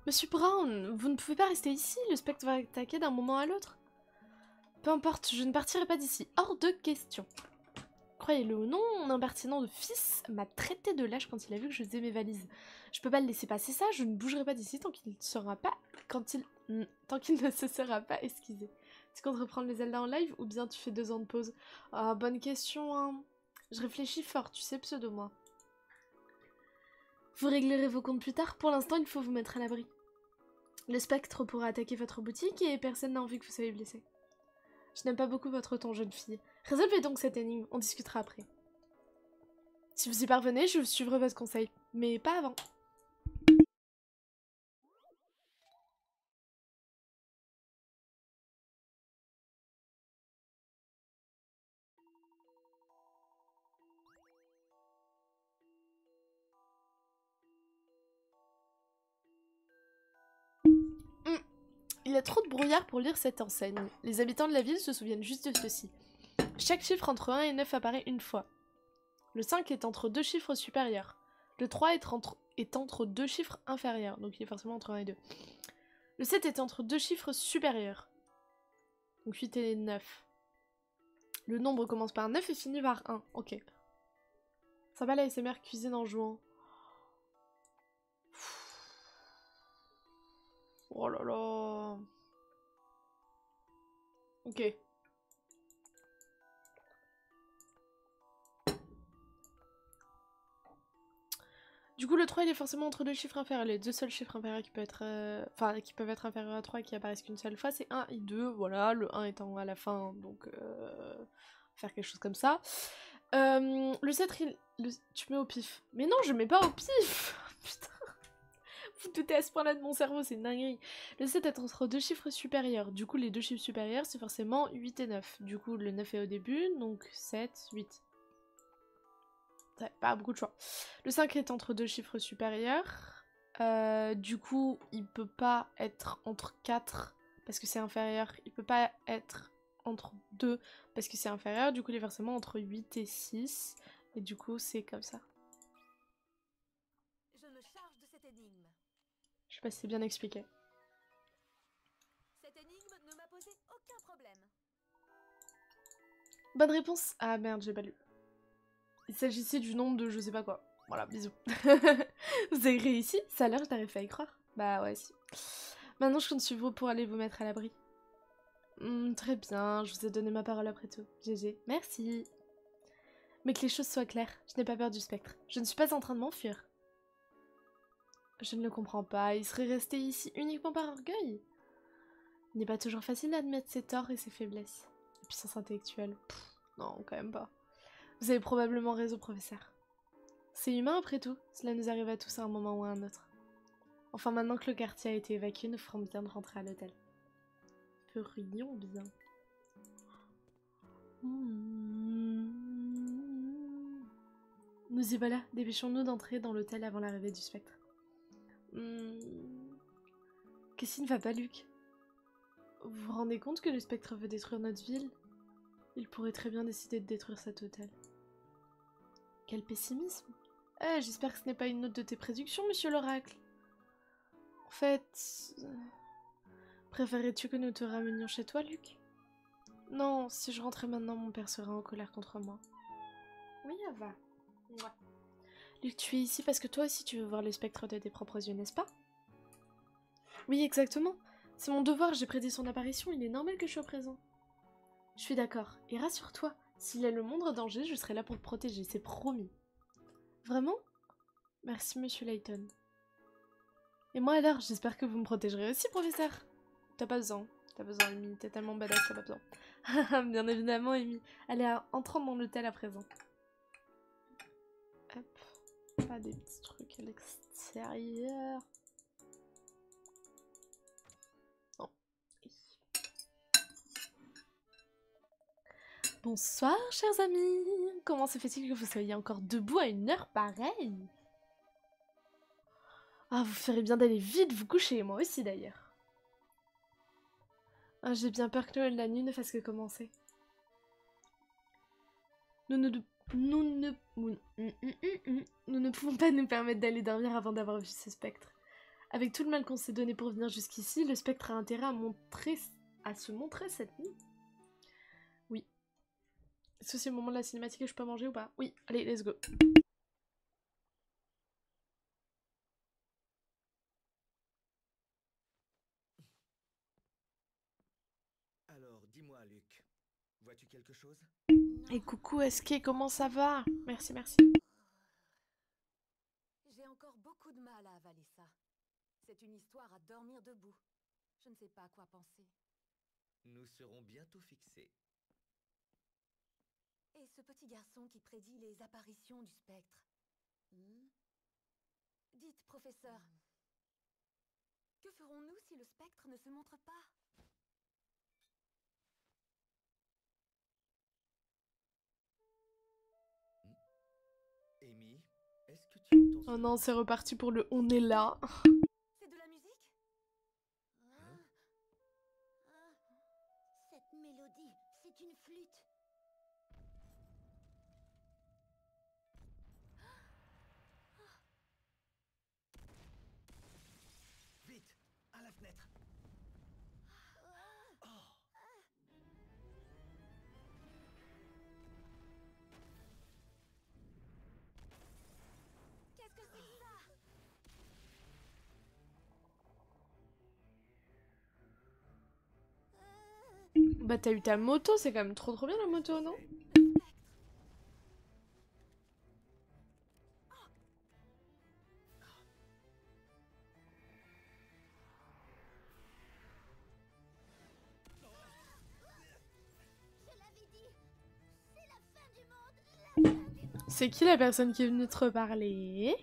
Monsieur Brown, vous ne pouvez pas rester ici, le spectre va attaquer d'un moment à l'autre. Peu importe, je ne partirai pas d'ici, hors de question. Croyez-le ou non, mon impertinent de fils m'a traité de lâche quand il a vu que je faisais mes valises. Je peux pas le laisser passer ça, je ne bougerai pas d'ici tant qu'il ne sera pas... tant qu'il ne se sera pas esquissé. Tu comptes reprendre les Zelda en live ou bien tu fais 2 ans de pause? Ah, bonne question, hein. Je réfléchis fort, tu sais, pseudo moi. Vous réglerez vos comptes plus tard, pour l'instant il faut vous mettre à l'abri. Le spectre pourra attaquer votre boutique et personne n'a envie que vous soyez blessé. Je n'aime pas beaucoup votre ton, jeune fille. Résolvez donc cette énigme, on discutera après. Si vous y parvenez, je suivrai votre conseil, mais pas avant. Il y a trop de brouillard pour lire cette enseigne. Les habitants de la ville se souviennent juste de ceci. Chaque chiffre entre 1 et 9 apparaît une fois. Le 5 est entre 2 chiffres supérieurs. Le 3 est entre 2 chiffres inférieurs, donc il est forcément entre 1 et 2. Le 7 est entre 2 chiffres supérieurs. Donc 8 et 9. Le nombre commence par 9 et finit par 1. Ok. Ça va la SMR cuisine en jouant. Oh là là. Ok. Du coup, le 3 il est forcément entre 2 chiffres inférieurs. Les 2 seuls chiffres inférieurs qui peuvent être, qui peuvent être inférieurs à 3 et qui apparaissent qu'une seule fois, c'est 1 et 2. Voilà, le 1 étant à la fin, donc faire quelque chose comme ça. Le 7, tu mets au pif. Mais non, je mets pas au pif. Putain. Vous doutez à ce point-là de mon cerveau, c'est une dinguerie. Le 7 est entre 2 chiffres supérieurs. Du coup, les 2 chiffres supérieurs, c'est forcément 8 et 9. Du coup, le 9 est au début, donc 7, 8. Ouais, pas beaucoup de choix. Le 5 est entre 2 chiffres supérieurs. Du coup, il peut pas être entre 4 parce que c'est inférieur. Il peut pas être entre 2 parce que c'est inférieur. Du coup, il est forcément entre 8 et 6. Et du coup, c'est comme ça. Je me charge de cette énigme. Je sais pas si c'est bien expliqué. Cette énigme ne m'a posé aucun problème. Bonne réponse. Ah merde, j'ai pas lu. Il s'agissait du nombre de je sais pas quoi. Voilà, bisous. Vous avez réussi? Ça a l'air, je n'arrive pas à y croire. Bah ouais, si. Maintenant, je compte suivre vous pour aller vous mettre à l'abri. Très bien, je vous ai donné ma parole après tout. GG. Merci. Mais que les choses soient claires, je n'ai pas peur du spectre. Je ne suis pas en train de m'enfuir. Je ne le comprends pas. Il serait resté ici uniquement par orgueil? Il n'est pas toujours facile d'admettre ses torts et ses faiblesses. La puissance intellectuelle, non, quand même pas. Vous avez probablement raison, professeur. C'est humain après tout, cela nous arrive à tous à un moment ou à un autre. Enfin, maintenant que le quartier a été évacué, nous ferons bien de rentrer à l'hôtel. Ferions bien. Nous y voilà, dépêchons-nous d'entrer dans l'hôtel avant l'arrivée du spectre. Qu'est-ce qui ne va pas, Luc? Vous vous rendez compte que le spectre veut détruire notre ville? Il pourrait très bien décider de détruire cet hôtel. Quel pessimisme! J'espère que ce n'est pas une note de tes prédictions, monsieur l'oracle. En fait... Préférerais-tu que nous te ramenions chez toi, Luc? Non, si je rentrais maintenant, mon père serait en colère contre moi. Oui, va. Ouais. Luc, tu es ici parce que toi aussi tu veux voir le spectre de tes propres yeux, n'est-ce pas? Oui, exactement. C'est mon devoir, j'ai prédit son apparition, il est normal que je sois présent. Je suis d'accord, et rassure-toi, s'il y a le moindre danger, je serai là pour te protéger, c'est promis. Vraiment? Merci, monsieur Layton. Et moi alors, j'espère que vous me protégerez aussi, professeur. T'as pas besoin, Amy, t'es tellement badass, t'as pas besoin. Bien évidemment, Amy. Allez, entrons dans l'hôtel à présent. Hop, pas des petits trucs à l'extérieur. Non. Bonsoir, chers amis. Comment se fait-il que vous soyez encore debout à une heure pareille? Ah, vous ferez bien d'aller vite vous coucher, moi aussi d'ailleurs. Ah, j'ai bien peur que la nuit ne fasse que commencer. Nous ne pouvons pas nous permettre d'aller dormir avant d'avoir vu ce spectre. Avec tout le mal qu'on s'est donné pour venir jusqu'ici, le spectre a intérêt à se montrer cette nuit. Oui. Est-ce que c'est le moment de la cinématique et je peux manger ou pas? Oui, allez, let's go. Alors, dis-moi, Luc, vois-tu quelque chose? Et coucou SK, comment ça va? Merci, merci. J'ai encore beaucoup de mal à avaler ça. C'est une histoire à dormir debout. Je ne sais pas à quoi penser. Nous serons bientôt fixés. Et ce petit garçon qui prédit les apparitions du spectre. Dites, professeur, que ferons-nous si le spectre ne se montre pas? Amy, est-ce que tu entends Oh cela? non, c'est reparti pour le on est là. C'est de la musique? Cette mélodie, c'est une flûte. Vite, à la fenêtre. Oh. Qu'est-ce que c'est que ça? Bah t'as eu ta moto, c'est quand même trop bien la moto, non? Je l'avais dit, c'est la fin du monde, la fin du monde. C'est qui la personne qui est venue te reparler?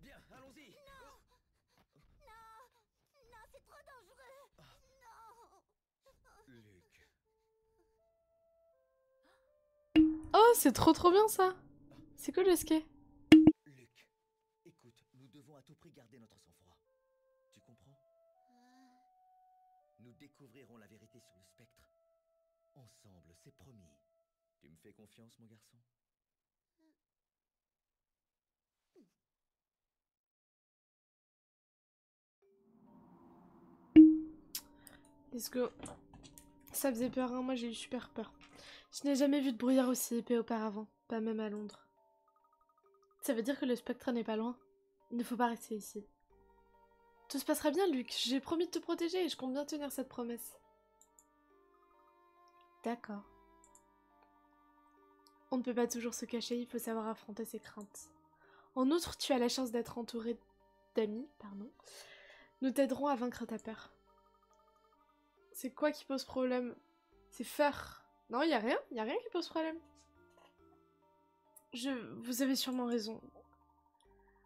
Bien, allons-y. Non, c'est trop dangereux. Non. Luc. Oh, c'est trop bien ça. C'est quoi le ski? Luc, écoute, nous devons à tout prix garder notre sang-froid. Tu comprends? Nous découvrirons la vérité sur le spectre. Ensemble, c'est promis. Tu me fais confiance, mon garçon? Let's go. Ça faisait peur, hein, moi j'ai eu super peur. Je n'ai jamais vu de brouillard aussi épais auparavant, pas même à Londres. Ça veut dire que le spectre n'est pas loin. Il ne faut pas rester ici. Tout se passera bien, Luc. J'ai promis de te protéger et je compte bien tenir cette promesse. D'accord. On ne peut pas toujours se cacher, il faut savoir affronter ses craintes. En outre, tu as la chance d'être entouré d'amis, pardon. Nous t'aiderons à vaincre ta peur. C'est quoi qui pose problème? C'est Fur. Non, y a rien qui pose problème. Vous avez sûrement raison.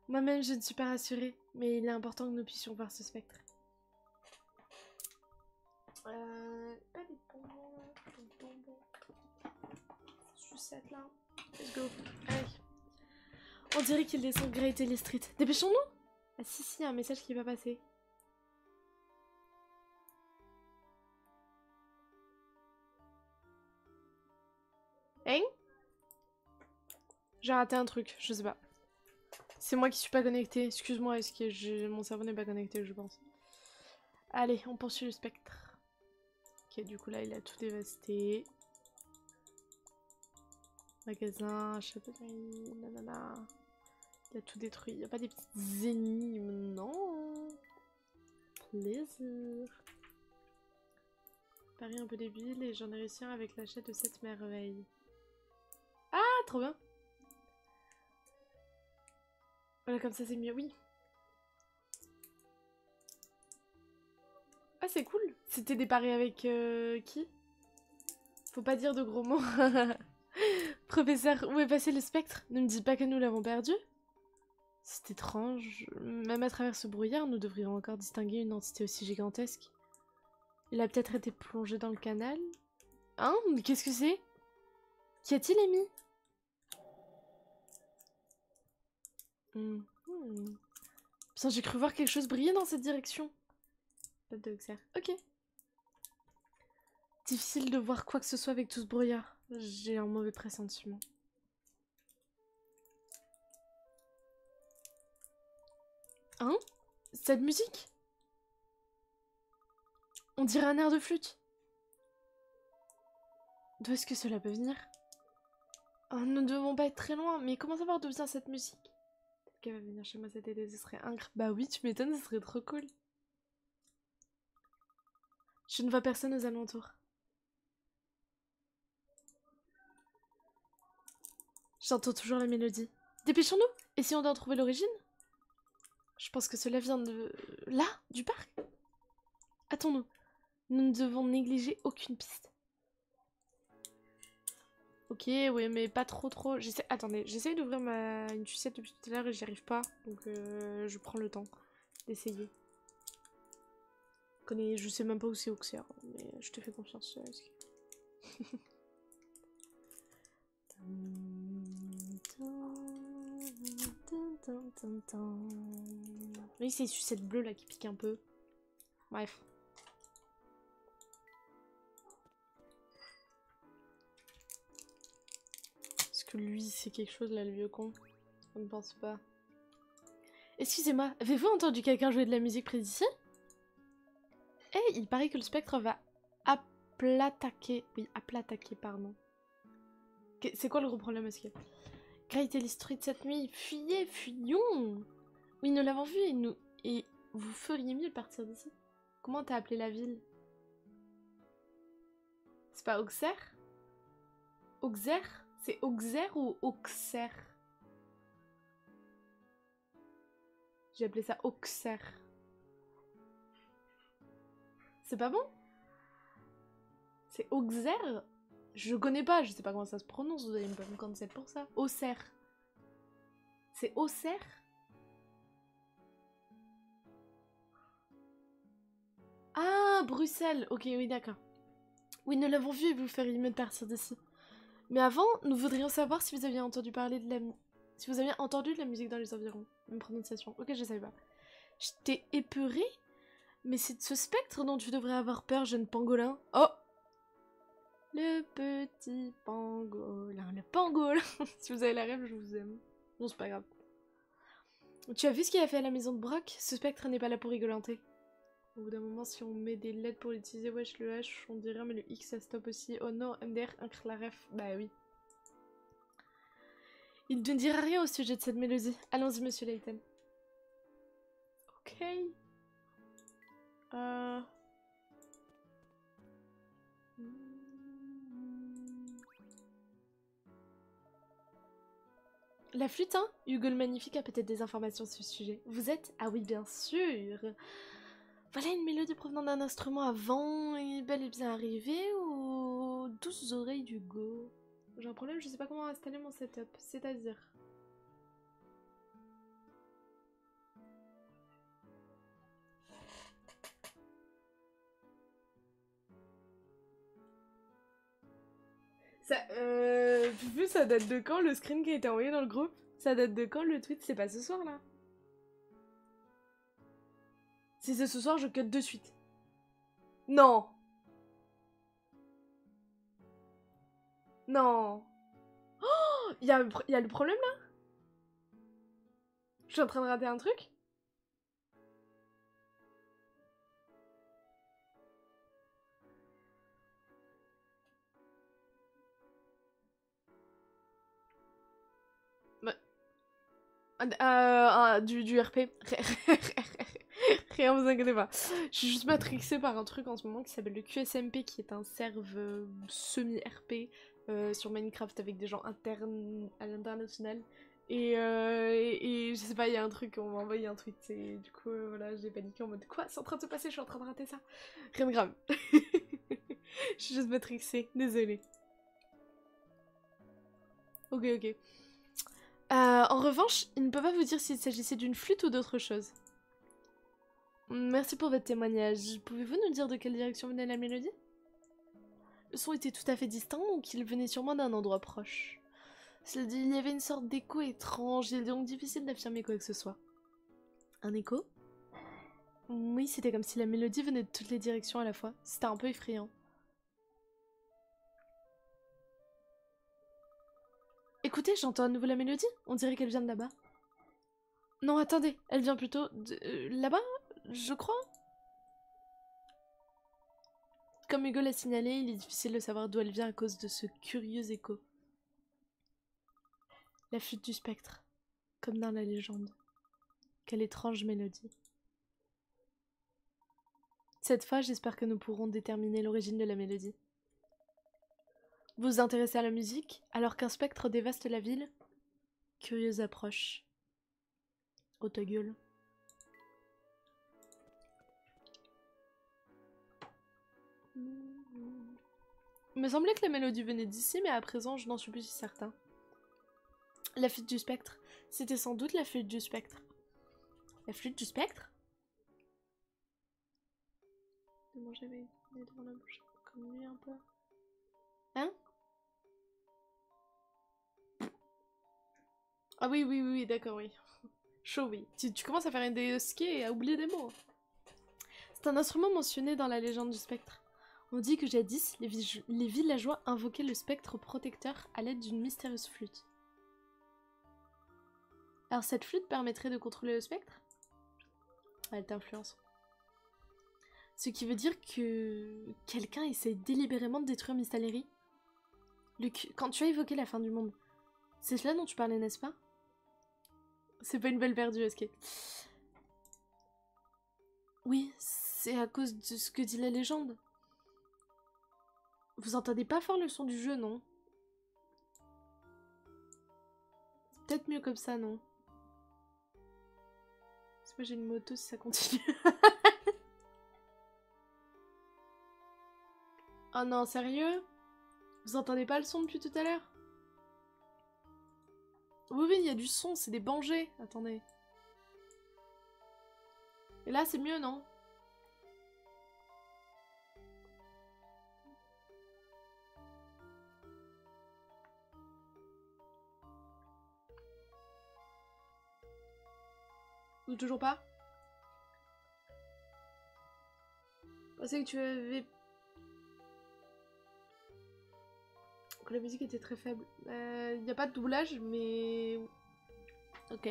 Moi-même, je ne suis pas rassurée, mais il est important que nous puissions voir ce spectre. Pas des bonbons. Sucette là. Let's go. Allez. On dirait qu'il descend Great Ellie Street. Dépêchons-nous! Ah si, un message qui va passer. Hein? J'ai raté un truc, je sais pas. C'est moi qui suis pas connectée. Excuse-moi, est-ce que mon cerveau n'est pas connecté, je pense. Allez, on poursuit le spectre. Ok, du coup là, il a tout dévasté. Magasin, châteaunerie, nanana. Il a tout détruit. Il a pas des petites énigmes, non. Plaisir. Paris un peu débile et j'en ai réussi un avec l'achat de cette merveille. Ah, trop bien. Voilà, comme ça c'est mieux, oui. Ah, c'est cool. C'était des paris avec qui? Faut pas dire de gros mots. Professeur, où est passé le spectre? Ne me dis pas que nous l'avons perdu. C'est étrange. Même à travers ce brouillard, nous devrions encore distinguer une entité aussi gigantesque. Il a peut-être été plongé dans le canal. Hein? Mais qu'est-ce que c'est? Qu'y a-t-il, Amy? Putain, j'ai cru voir quelque chose briller dans cette direction. Pas de Auxerre. Ok. Difficile de voir quoi que ce soit avec tout ce brouillard. J'ai un mauvais pressentiment. Hein? Cette musique? On dirait un air de flûte. D'où est-ce que cela peut venir? Oh, nous ne devons pas être très loin, mais comment savoir d'où vient cette musique? Peut-être qu'elle va venir chez moi cet été, ce serait incroyable. Bah oui, tu m'étonnes, ce serait trop cool. Je ne vois personne aux alentours. J'entends toujours la mélodie. Dépêchons-nous! Essayons d'en trouver l'origine? Je pense que cela vient de... là, du parc? Attends-nous. Nous ne devons négliger aucune piste. Ok, oui, mais pas trop. Attendez, j'essaye d'ouvrir une sucette depuis tout à l'heure et j'y arrive pas. Donc je prends le temps d'essayer. Je sais même pas où c'est Auxerre, mais je te fais confiance. Oui, c'est les sucettes bleues là qui piquent un peu. Bref. Est-ce que lui c'est quelque chose là, le vieux con? Je ne pense pas. Excusez-moi, avez-vous entendu quelqu'un jouer de la musique près d'ici? Eh, il paraît que le spectre va aplataquer. Oui, aplataquer, pardon. C'est quoi le gros problème, est-ce que... Great Ellie Street cette nuit, fuyez, fuyons! Oui, nous l'avons vu et vous feriez mieux de partir d'ici. Comment t'as appelé la ville? C'est pas Auxerre? Auxerre? C'est Auxerre ou Auxerre? J'ai appelé ça Auxerre. C'est pas bon? C'est Auxerre? Je connais pas, je sais pas comment ça se prononce, vous allez pas me connaître pour ça. Auxerre. C'est Auxerre? Ah, Bruxelles. Ok, oui, d'accord. Oui, nous l'avons vu et vous feriez mieux de partir d'ici. Mais avant, nous voudrions savoir si vous aviez entendu parler de la... Si vous aviez entendu de la musique dans les environs. Même prononciation. Ok, je savais pas. J'étais épeurée. Mais c'est de ce spectre dont tu devrais avoir peur, jeune pangolin. Oh! Le petit pangolin. Le pangolin. Si vous avez la rêve, je vous aime. Non, c'est pas grave. Tu as vu ce qu'il a fait à la maison de Brock? Ce spectre n'est pas là pour rigolanter. Au bout d'un moment, si on met des LED pour l'utiliser, wesh, le H, on dirait, mais le X, ça stop aussi. Oh non, MDR, incre la ref. Bah oui. Il ne dira rien au sujet de cette mélodie. Allons-y, monsieur Layton. Ok. La flûte, hein? Hugo le Magnifique a peut-être des informations sur ce sujet. Vous êtes? Ah oui, bien sûr. Voilà une mélodie provenant d'un instrument avant et bel et bien arrivée aux douces oreilles d'Hugo. J'ai un problème, je sais pas comment installer mon setup, c'est-à-dire... Ça, Fufu, ça date de quand le screen qui a été envoyé dans le groupe? Ça date de quand le tweet? C'est pas ce soir là? Si c'est ce soir, je cut de suite. Non! Non! Oh, y a le problème là? Je suis en train de rater un truc? Du RP. Rien, vous inquiétez pas. Je suis juste matrixée par un truc en ce moment qui s'appelle le QSMP, qui est un serve semi-RP sur Minecraft avec des gens internes à l'international. Et je sais pas, il y a un truc, on m'a envoyé un tweet et du coup, voilà, j'ai paniqué en mode quoi, c'est en train de se passer, je suis en train de rater ça. Rien de grave. Je suis juste matrixée, désolée. Ok, ok. En revanche, il ne peut pas vous dire s'il s'agissait d'une flûte ou d'autre chose. Merci pour votre témoignage. Pouvez-vous nous dire de quelle direction venait la mélodie? Le son était tout à fait distinct, donc il venait sûrement d'un endroit proche. Cela dit, il y avait une sorte d'écho étrange, il est donc difficile d'affirmer quoi que ce soit. Un écho? Oui, c'était comme si la mélodie venait de toutes les directions à la fois. C'était un peu effrayant. Écoutez, j'entends à nouveau la mélodie. On dirait qu'elle vient de là-bas. Non, attendez, elle vient plutôt de... là-bas, je crois. Comme Hugo l'a signalé, il est difficile de savoir d'où elle vient à cause de ce curieux écho. La flûte du spectre, comme dans la légende. Quelle étrange mélodie. Cette fois, j'espère que nous pourrons déterminer l'origine de la mélodie. Vous vous intéressez à la musique, alors qu'un spectre dévaste la ville? Curieuse approche. Oh ta gueule. Il me semblait que la mélodie venait d'ici, mais à présent, je n'en suis plus certain. La flûte du spectre. C'était sans doute la flûte du spectre. La flûte du spectre? Moi j'avais une devant la bouche, comme lui un peu. Hein? Ah oui, oui, oui, d'accord, oui. Chaud, oui. Tu commences à faire des skis et à oublier des mots. C'est un instrument mentionné dans la légende du spectre. On dit que jadis, les villageois invoquaient le spectre protecteur à l'aide d'une mystérieuse flûte. Alors cette flûte permettrait de contrôler le spectre? Elle t'influence. Ce qui veut dire que quelqu'un essaie délibérément de détruire Mistaleri. Luc, quand tu as évoqué la fin du monde, c'est cela dont tu parlais, n'est-ce pas? C'est pas une balle perdue, est-ce que... Oui, c'est à cause de ce que dit la légende. Vous entendez pas fort le son du jeu, non? C'est peut-être mieux comme ça, non? C'est pas j'ai une moto si ça continue. Oh non, sérieux? Vous entendez pas le son depuis tout à l'heure? Oui, oui, il y a du son, c'est des bangers. Attendez. Et là, c'est mieux, non? Ou toujours pas? Je pensais que tu avais... que la musique était très faible. Il n'y a pas de doublage, mais... Ok.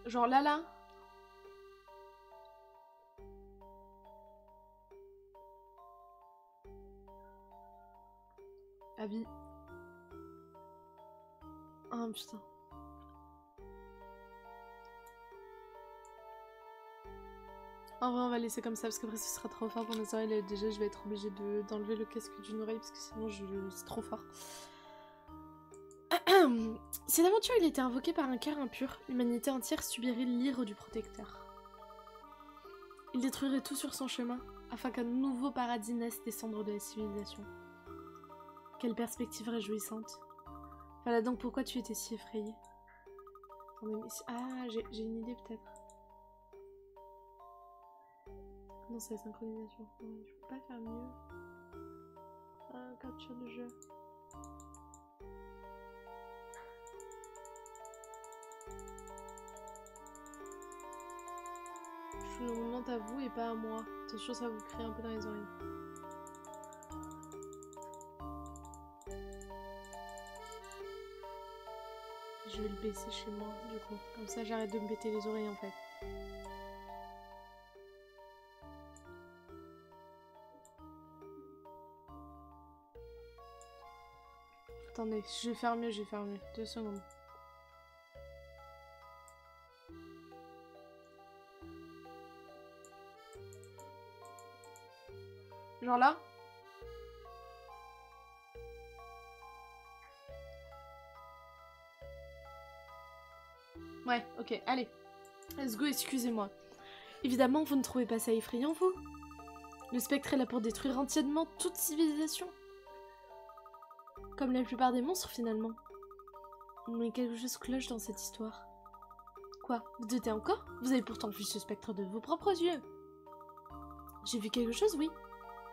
Genre là, là. Abby. Ah putain. En vrai, on va laisser comme ça parce qu'après ce sera trop fort pour mes oreilles. Et déjà, je vais être obligée d'enlever le casque d'une oreille parce que sinon, c'est trop fort. Cette aventure, il était invoqué par un cœur impur. L'humanité entière subirait l'ire du protecteur. Il détruirait tout sur son chemin afin qu'un nouveau paradis naisse des cendres de la civilisation. Quelle perspective réjouissante. Voilà donc pourquoi tu étais si effrayée. Ah, j'ai une idée peut-être. Non, c'est la synchronisation. Non, je peux pas faire mieux. Ah, capture de jeu. Je le demande à vous et pas à moi. Attention, ça vous crie un peu dans les oreilles. Je vais le baisser chez moi, du coup. Comme ça, j'arrête de me bêter les oreilles, en fait. Attendez, je vais faire mieux, 2 secondes. Genre là? Ouais, ok, allez. Let's go, excusez-moi. Évidemment, vous ne trouvez pas ça effrayant, vous? Le spectre est là pour détruire entièrement toute civilisation. Comme la plupart des monstres, finalement. Mais quelque chose cloche dans cette histoire. Quoi? Vous doutez encore? Vous avez pourtant vu ce spectre de vos propres yeux. J'ai vu quelque chose, oui.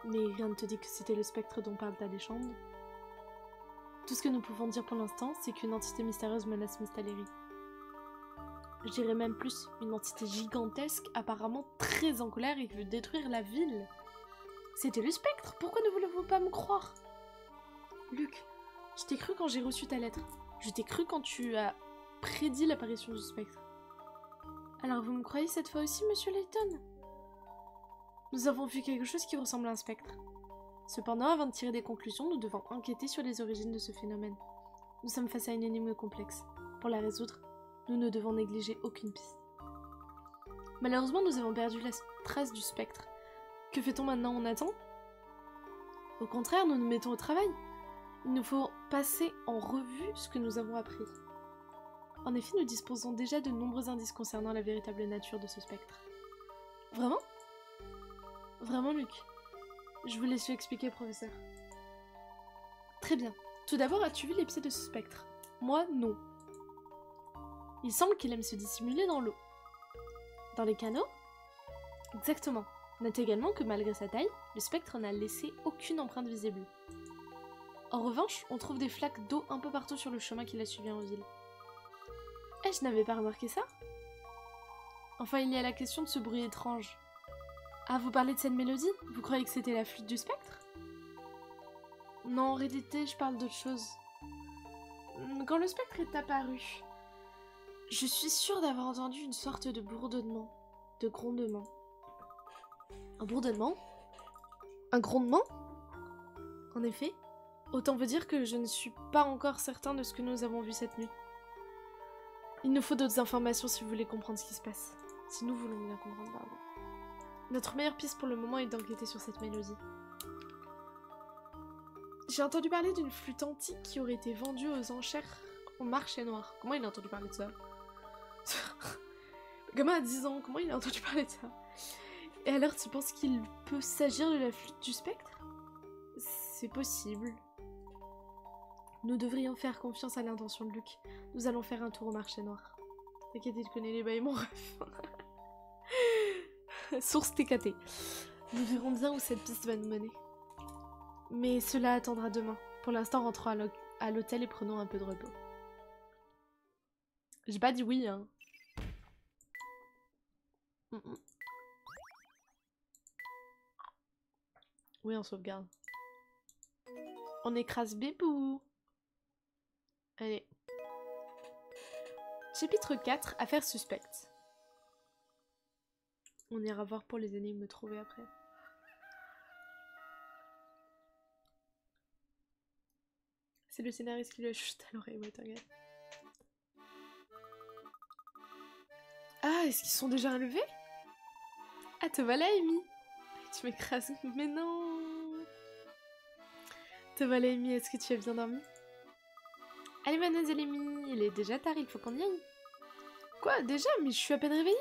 Mais rien ne te dit que c'était le spectre dont parle ta légende. Tout ce que nous pouvons dire pour l'instant, c'est qu'une entité mystérieuse menace Mystalérie. Je dirais même plus, une entité gigantesque, apparemment très en colère et qui veut détruire la ville. C'était le spectre, pourquoi ne voulez-vous pas me croire? Luc, je t'ai cru quand j'ai reçu ta lettre. Je t'ai cru quand tu as prédit l'apparition du spectre. Alors vous me croyez cette fois aussi, monsieur Layton? Nous avons vu quelque chose qui ressemble à un spectre. Cependant, avant de tirer des conclusions, nous devons enquêter sur les origines de ce phénomène. Nous sommes face à une énigme complexe. Pour la résoudre, nous ne devons négliger aucune piste. Malheureusement, nous avons perdu la trace du spectre. Que fait-on maintenant? On attend? Au contraire, nous nous mettons au travail. Il nous faut passer en revue ce que nous avons appris. En effet, nous disposons déjà de nombreux indices concernant la véritable nature de ce spectre. Vraiment? Vraiment, Luc? Je vous laisse lui expliquer, professeur. Très bien. Tout d'abord, as-tu vu les pieds de ce spectre? Moi, non. Il semble qu'il aime se dissimuler dans l'eau. Dans les canaux? Exactement. Note également que malgré sa taille, le spectre n'a laissé aucune empreinte visible. En revanche, on trouve des flaques d'eau un peu partout sur le chemin qu'il a suivi en ville. Eh, je n'avais pas remarqué ça. Enfin, il y a la question de ce bruit étrange. Ah, vous parlez de cette mélodie? Vous croyez que c'était la flûte du spectre? Non, en réalité, je parle d'autre chose. Quand le spectre est apparu, je suis sûre d'avoir entendu une sorte de bourdonnement, de grondement. Un bourdonnement? Un grondement? En effet, autant veut dire que je ne suis pas encore certain de ce que nous avons vu cette nuit. Il nous faut d'autres informations si vous voulez comprendre ce qui se passe. Si nous voulons bien comprendre, pardon. Notre meilleure piste pour le moment est d'enquêter sur cette mélodie. J'ai entendu parler d'une flûte antique qui aurait été vendue aux enchères au marché noir. Comment il a entendu parler de ça? Le gamin a 10 ans, comment il a entendu parler de ça? Et alors, tu penses qu'il peut s'agir de la flûte du spectre? C'est possible. Nous devrions faire confiance à l'intention de Luc. Nous allons faire un tour au marché noir. T'inquiète, il connaît les bails, mon ref. Source TKT. Nous verrons bien où cette piste va nous mener. Mais cela attendra demain. Pour l'instant, rentrons à l'hôtel et prenons un peu de repos. J'ai pas dit oui, hein. Oui, on sauvegarde. On écrase Bébou. Allez. Chapitre 4, affaire suspecte. On ira voir pour les énigmes trouvées après. C'est le scénariste qui le chute à l'oreille, ouais, t'inquiète. Ah, est-ce qu'ils sont déjà enlevés? Ah, te voilà, Amy. Tu m'écrases. Mais non. Te voilà, Amy. Est-ce que tu as bien dormi? Allez, mademoiselle Amy. Il est déjà tard, il faut qu'on y aille. Quoi, déjà? Mais je suis à peine réveillée.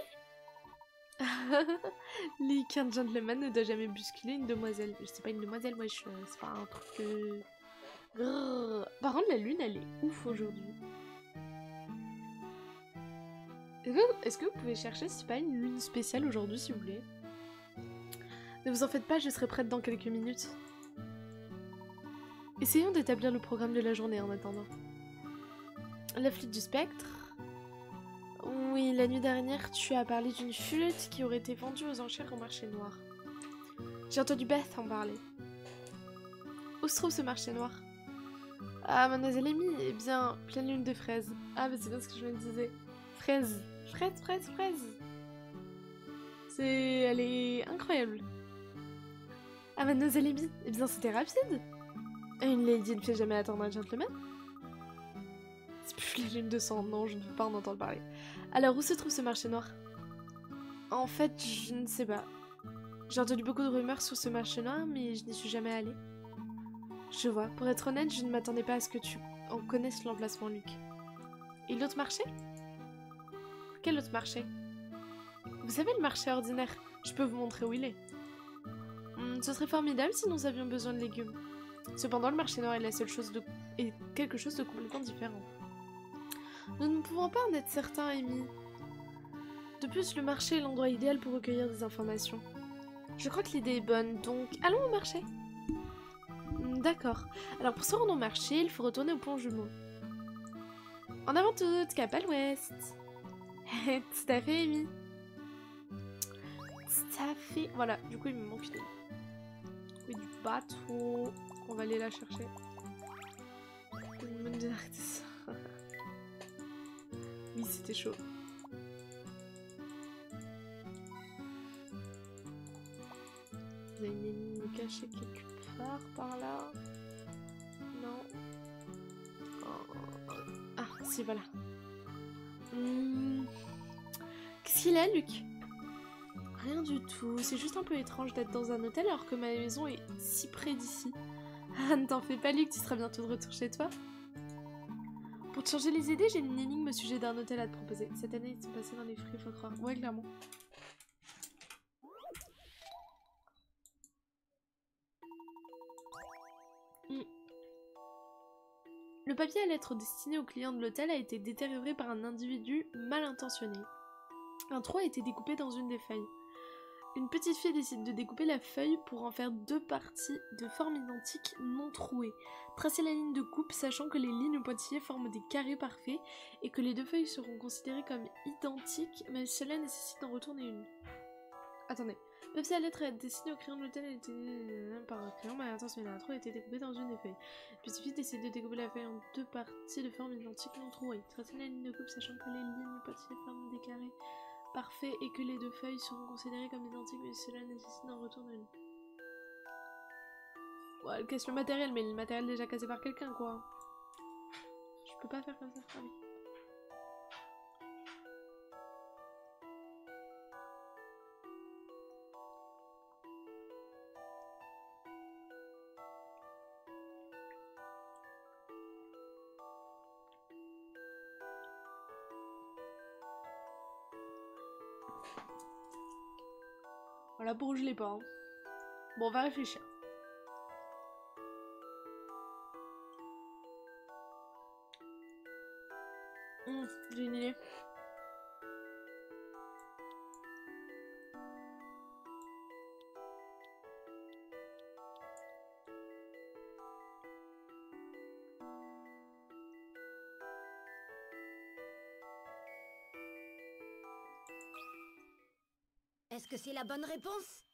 Lee, qu'un gentleman ne doit jamais bousculer une demoiselle. Je sais pas une demoiselle, moi, c'est pas un truc... Grrr. Par contre, la lune, elle est ouf aujourd'hui. Est-ce que vous pouvez chercher si c'est pas une lune spéciale aujourd'hui, s'il vous plaît? Ne vous en faites pas, je serai prête dans quelques minutes. Essayons d'établir le programme de la journée en attendant. La flûte du spectre. Oui, la nuit dernière, tu as parlé d'une flûte qui aurait été vendue aux enchères au marché noir. J'ai entendu Beth en parler. Où se trouve ce marché noir? Ah, mademoiselle Amy, eh bien, pleine lune de fraises. Ah, mais c'est bien ce que je me disais. Fraises. Fraises, fraises, fraises. Elle est incroyable. Ah, mademoiselle Amy, eh bien, c'était rapide. Une lady ne fait jamais attendre un gentleman. C'est plus la lune de sang, non, je ne veux pas en entendre parler. Alors, où se trouve ce marché noir? En fait, je ne sais pas. J'ai entendu beaucoup de rumeurs sur ce marché noir, mais je n'y suis jamais allée. Je vois. Pour être honnête, je ne m'attendais pas à ce que tu en connaisses l'emplacement, Luc. Et l'autre marché? Quel autre marché? Vous savez, le marché ordinaire. Je peux vous montrer où il est. Ce serait formidable si nous avions besoin de légumes. Cependant, le marché noir est quelque chose de complètement différent. Nous ne pouvons pas en être certains, Amy. De plus, le marché est l'endroit idéal pour recueillir des informations. Je crois que l'idée est bonne, donc allons au marché. D'accord. Alors pour se rendre au marché, il faut retourner au pont jumeau. En avant toute, cap à l'ouest. Tout à fait, Amy. Tout à fait. Voilà, du coup il me manque une. Oui, du bateau. On va aller la chercher. Une bonne d'Arctis. Oui, c'était chaud. Il y a une énigme cachée quelque part par là. Non. Oh. Ah, si, voilà. Qu'est-ce qu'il a, Luc? Rien du tout. C'est juste un peu étrange d'être dans un hôtel alors que ma maison est si près d'ici. Ah, ne t'en fais pas, Luc, tu seras bientôt de retour chez toi. Pour te changer les idées, j'ai une énigme au sujet d'un hôtel à te proposer. Cette année, ils sont passés dans les fruits, faut croire. Ouais, clairement. Le papier à lettres destiné aux clients de l'hôtel a été détérioré par un individu mal intentionné. Un trou a été découpé dans une des feuilles. Une petite fille décide de découper la feuille pour en faire deux parties de forme identique non trouées. Tracez la ligne de coupe, sachant que les lignes pointillées forment des carrés parfaits et que les deux feuilles seront considérées comme identiques, mais cela nécessite d'en retourner une. Attendez. Même si la lettre destinée au client de l'hôtel a été par un client mal intentionné, un trou a été découpé dans une des feuilles. Puis il suffit d'essayer de découper la feuille en deux parties de forme identique non trouées. Tracez la ligne de coupe, sachant que les lignes pointillées forment des carrés parfaits et que les deux feuilles seront considérées comme identiques, mais cela nécessite d'en retourner une. Ouais, elle casse le matériel, mais le matériel déjà cassé par quelqu'un, quoi. Je peux pas faire comme ça. Ah oui. Voilà, pour je l'ai pas. Hein. Bon, on va réfléchir. J'ai une idée. Est-ce que c'est la bonne réponse?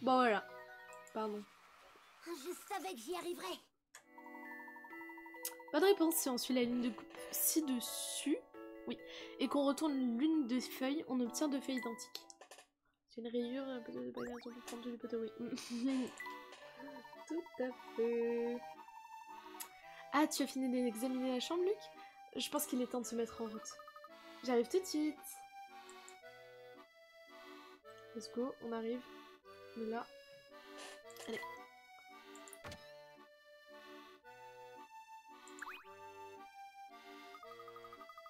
Bon, voilà. Pardon. Je savais que j'y arriverais. Bonne réponse, si on suit la ligne de coupe ci-dessus, oui, et qu'on retourne l'une des feuilles, on obtient deux feuilles identiques. C'est une rayure, un peu de bagarre, on peut prendre tous les poteaux, oui. Tout à fait. Ah, tu as fini d'examiner la chambre, Luc? Je pense qu'il est temps de se mettre en route. J'arrive tout de suite. Let's go, on arrive. On est là. Allez.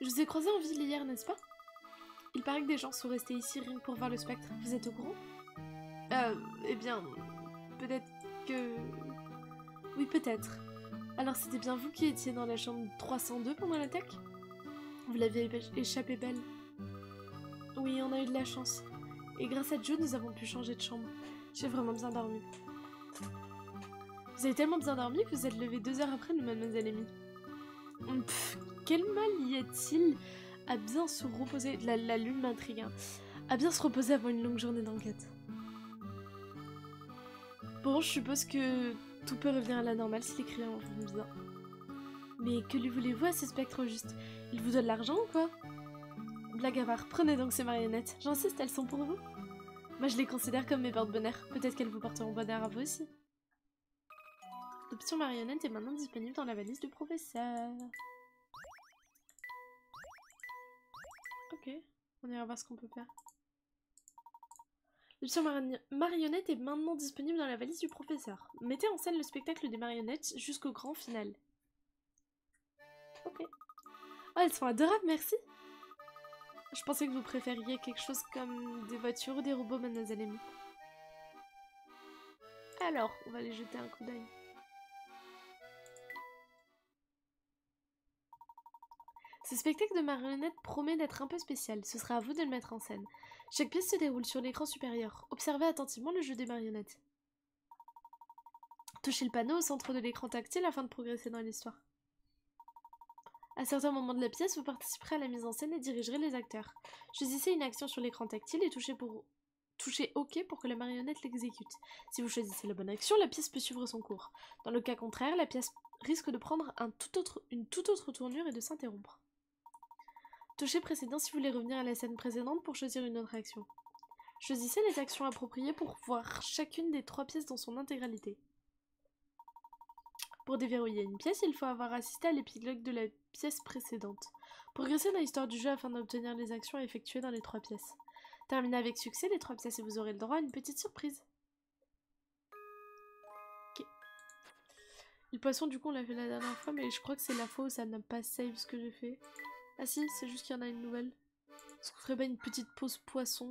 Je vous ai croisé en ville hier, n'est-ce pas? Il paraît que des gens sont restés ici rien que pour voir le spectre. Vous êtes au courant? Eh bien, peut-être que... Oui, peut-être. Alors c'était bien vous qui étiez dans la chambre 302 pendant l'attaque? Vous l'aviez échappé belle. Oui, on a eu de la chance. Et grâce à Joe, nous avons pu changer de chambre. J'ai vraiment bien dormi. Vous avez tellement bien dormi que vous êtes levé 2 heures après nous, mademoiselle Amy. Pff, quel mal y a-t-il à bien se reposer... La lune m'intrigue, hein. À bien se reposer avant une longue journée d'enquête. Bon, je suppose que tout peut revenir à la normale si les clients vont bien. Mais que lui voulez-vous à ce spectre au juste? Il vous donne l'argent ou quoi? Blague à part, prenez donc ces marionnettes. J'insiste, elles sont pour vous. Moi je les considère comme mes porte-bonheur. Peut-être qu'elles vous porteront bonheur à vous aussi. L'option marionnette est maintenant disponible dans la valise du professeur. Ok, on ira voir ce qu'on peut faire. L'option marionnette est maintenant disponible dans la valise du professeur. Mettez en scène le spectacle des marionnettes jusqu'au grand final. Ok. Oh, elles sont adorables, merci. Je pensais que vous préfériez quelque chose comme des voitures ou des robots, mademoiselle Amy. Alors, on va les jeter un coup d'œil. Ce spectacle de marionnettes promet d'être un peu spécial. Ce sera à vous de le mettre en scène. Chaque pièce se déroule sur l'écran supérieur. Observez attentivement le jeu des marionnettes. Touchez le panneau au centre de l'écran tactile afin de progresser dans l'histoire. À certains moments de la pièce, vous participerez à la mise en scène et dirigerez les acteurs. Choisissez une action sur l'écran tactile et touchez OK pour que la marionnette l'exécute. Si vous choisissez la bonne action, la pièce peut suivre son cours. Dans le cas contraire, la pièce risque de prendre une toute autre tournure et de s'interrompre. Touchez précédent si vous voulez revenir à la scène précédente pour choisir une autre action. Choisissez les actions appropriées pour voir chacune des 3 pièces dans son intégralité. Pour déverrouiller une pièce, il faut avoir assisté à l'épilogue de la pièce précédente. Progressez dans l'histoire du jeu afin d'obtenir les actions à effectuer dans les 3 pièces. Terminez avec succès les 3 pièces et vous aurez le droit à une petite surprise. Ok. Le poisson, du coup, on l'a fait la dernière fois, mais je crois que c'est la fois où ça n'a pas save ce que j'ai fait. Ah si, c'est juste qu'il y en a une nouvelle. Est-ce qu'on ferait pas une petite pause poisson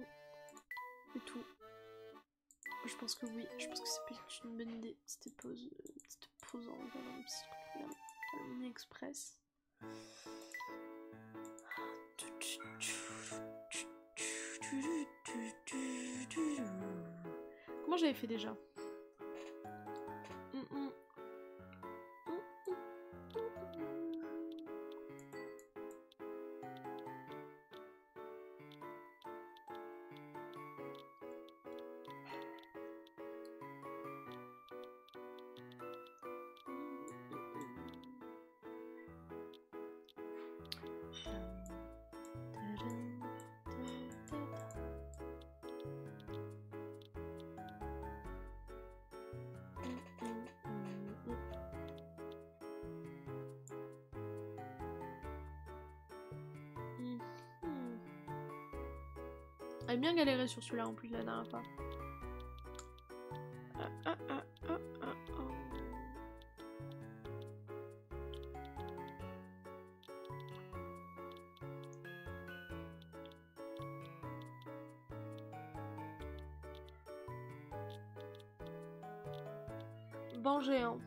et tout? Je pense que oui, je pense que ça peut être une bonne idée. Petite pause en regardant le petit truc là, le mini express. Comment j'avais fait déjà? J'ai bien galéré sur celui-là en plus la dernière fois. Bon géant.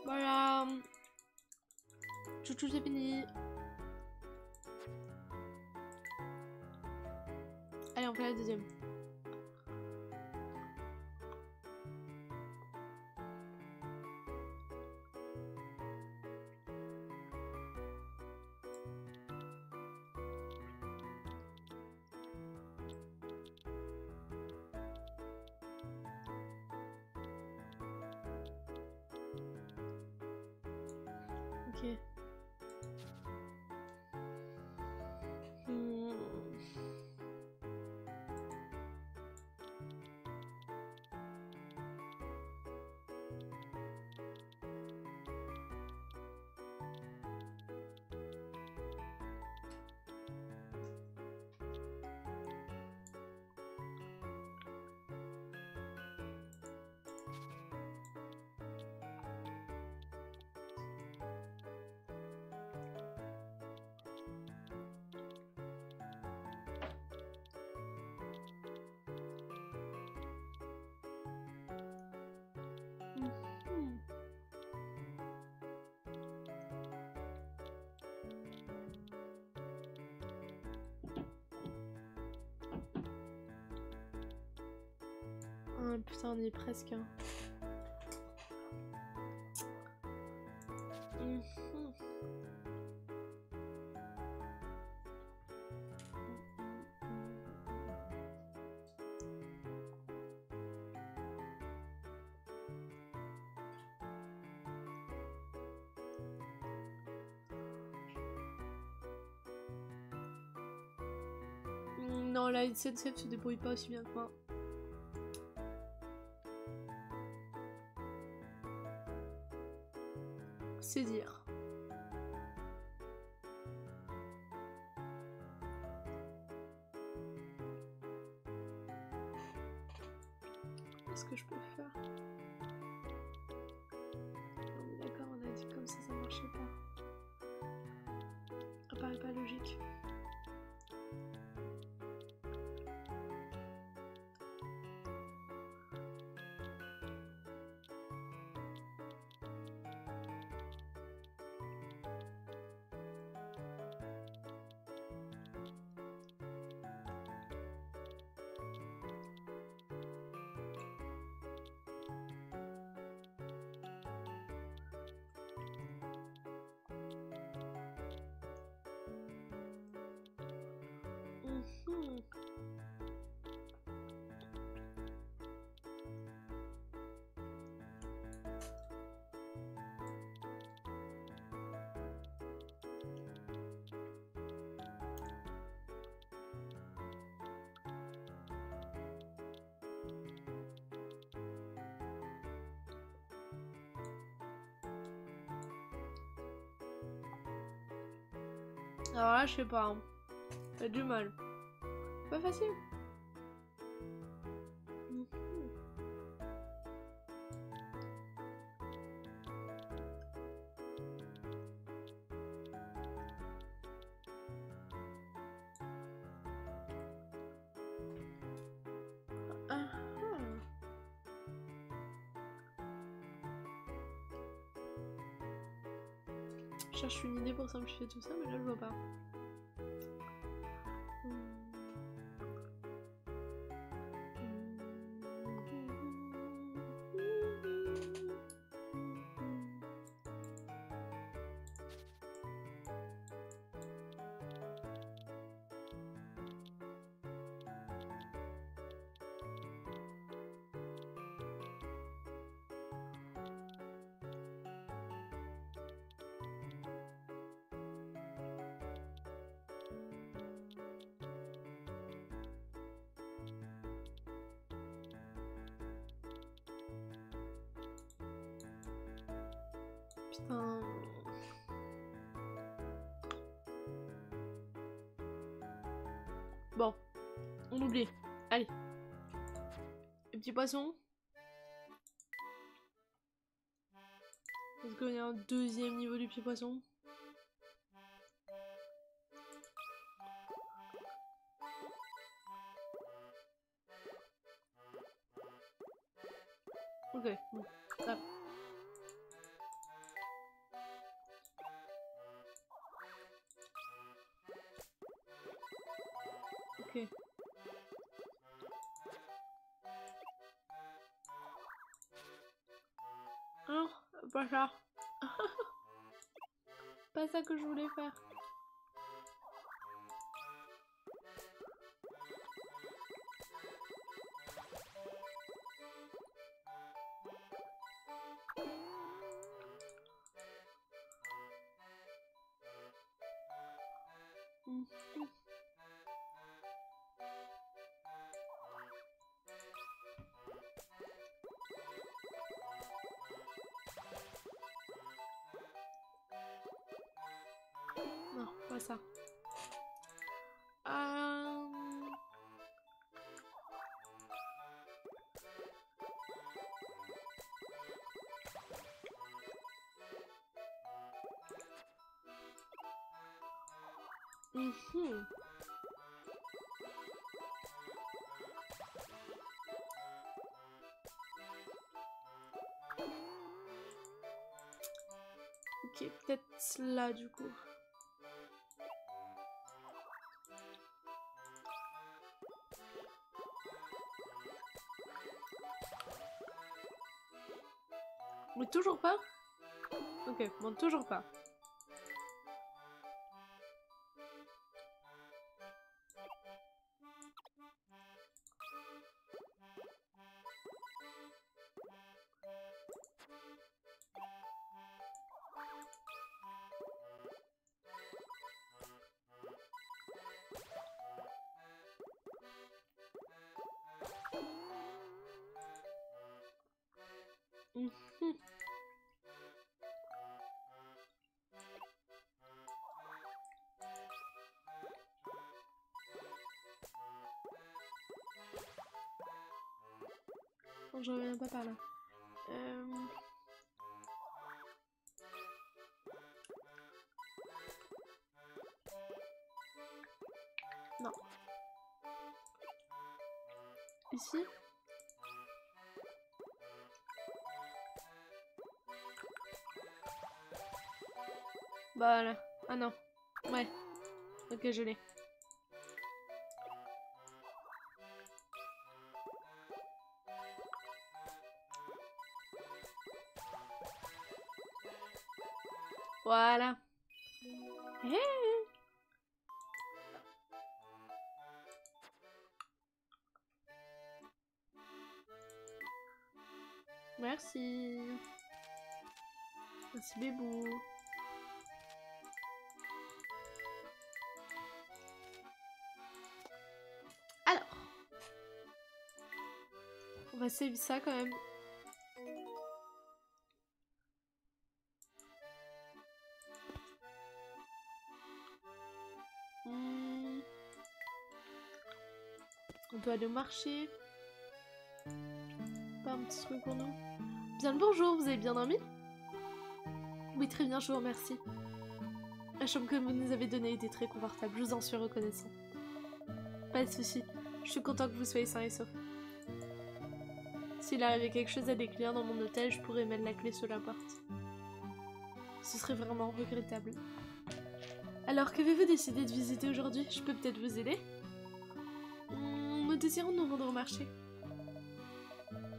Voilà. Chouchou, c'est fini. Allez, on fait la deuxième. Ah, putain, on y est presque. Hein. Non, la SNCF se débrouille pas aussi bien que moi. C'est dire. Qu'est-ce que je peux faire? Non mais d'accord, on a dit comme ça marchait pas. Ça paraît pas logique. Alors là, je sais pas. Hein. T'as du mal. Pas facile. Je cherche une idée pour simplifier tout ça, mais là je vois pas. Putain. Bon, on oublie. Allez. Les petits poissons. Est-ce qu'il y a un deuxième niveau du petit poisson? Ok, bon, ça. Ok. Non, pas ça. Pas ça que je voulais faire. Non, pas ça. Ok, peut-être là du coup. Mais toujours pas? Ok, bon, toujours pas. Mhm. Non, je reviens pas par là. Non. Ici? Voilà. Ah non. Ouais. Ok, je l'ai. Voilà. Hé. Merci. Merci Bébou. Alors. On va save ça quand même. On peut aller au marché. Pas un petit truc pour nous. Bien le bonjour, vous avez bien dormi? Oui, très bien, je vous remercie. La chambre que vous nous avez donnée était très confortable, je vous en suis reconnaissant. Pas de soucis, je suis content que vous soyez sains et saufs. S'il arrivait quelque chose à des clients dans mon hôtel, je pourrais mettre la clé sous la porte. Ce serait vraiment regrettable. Alors, qu'avez-vous décidé de visiter aujourd'hui? Je peux peut-être vous aider? Nous désirons nous rendre au marché.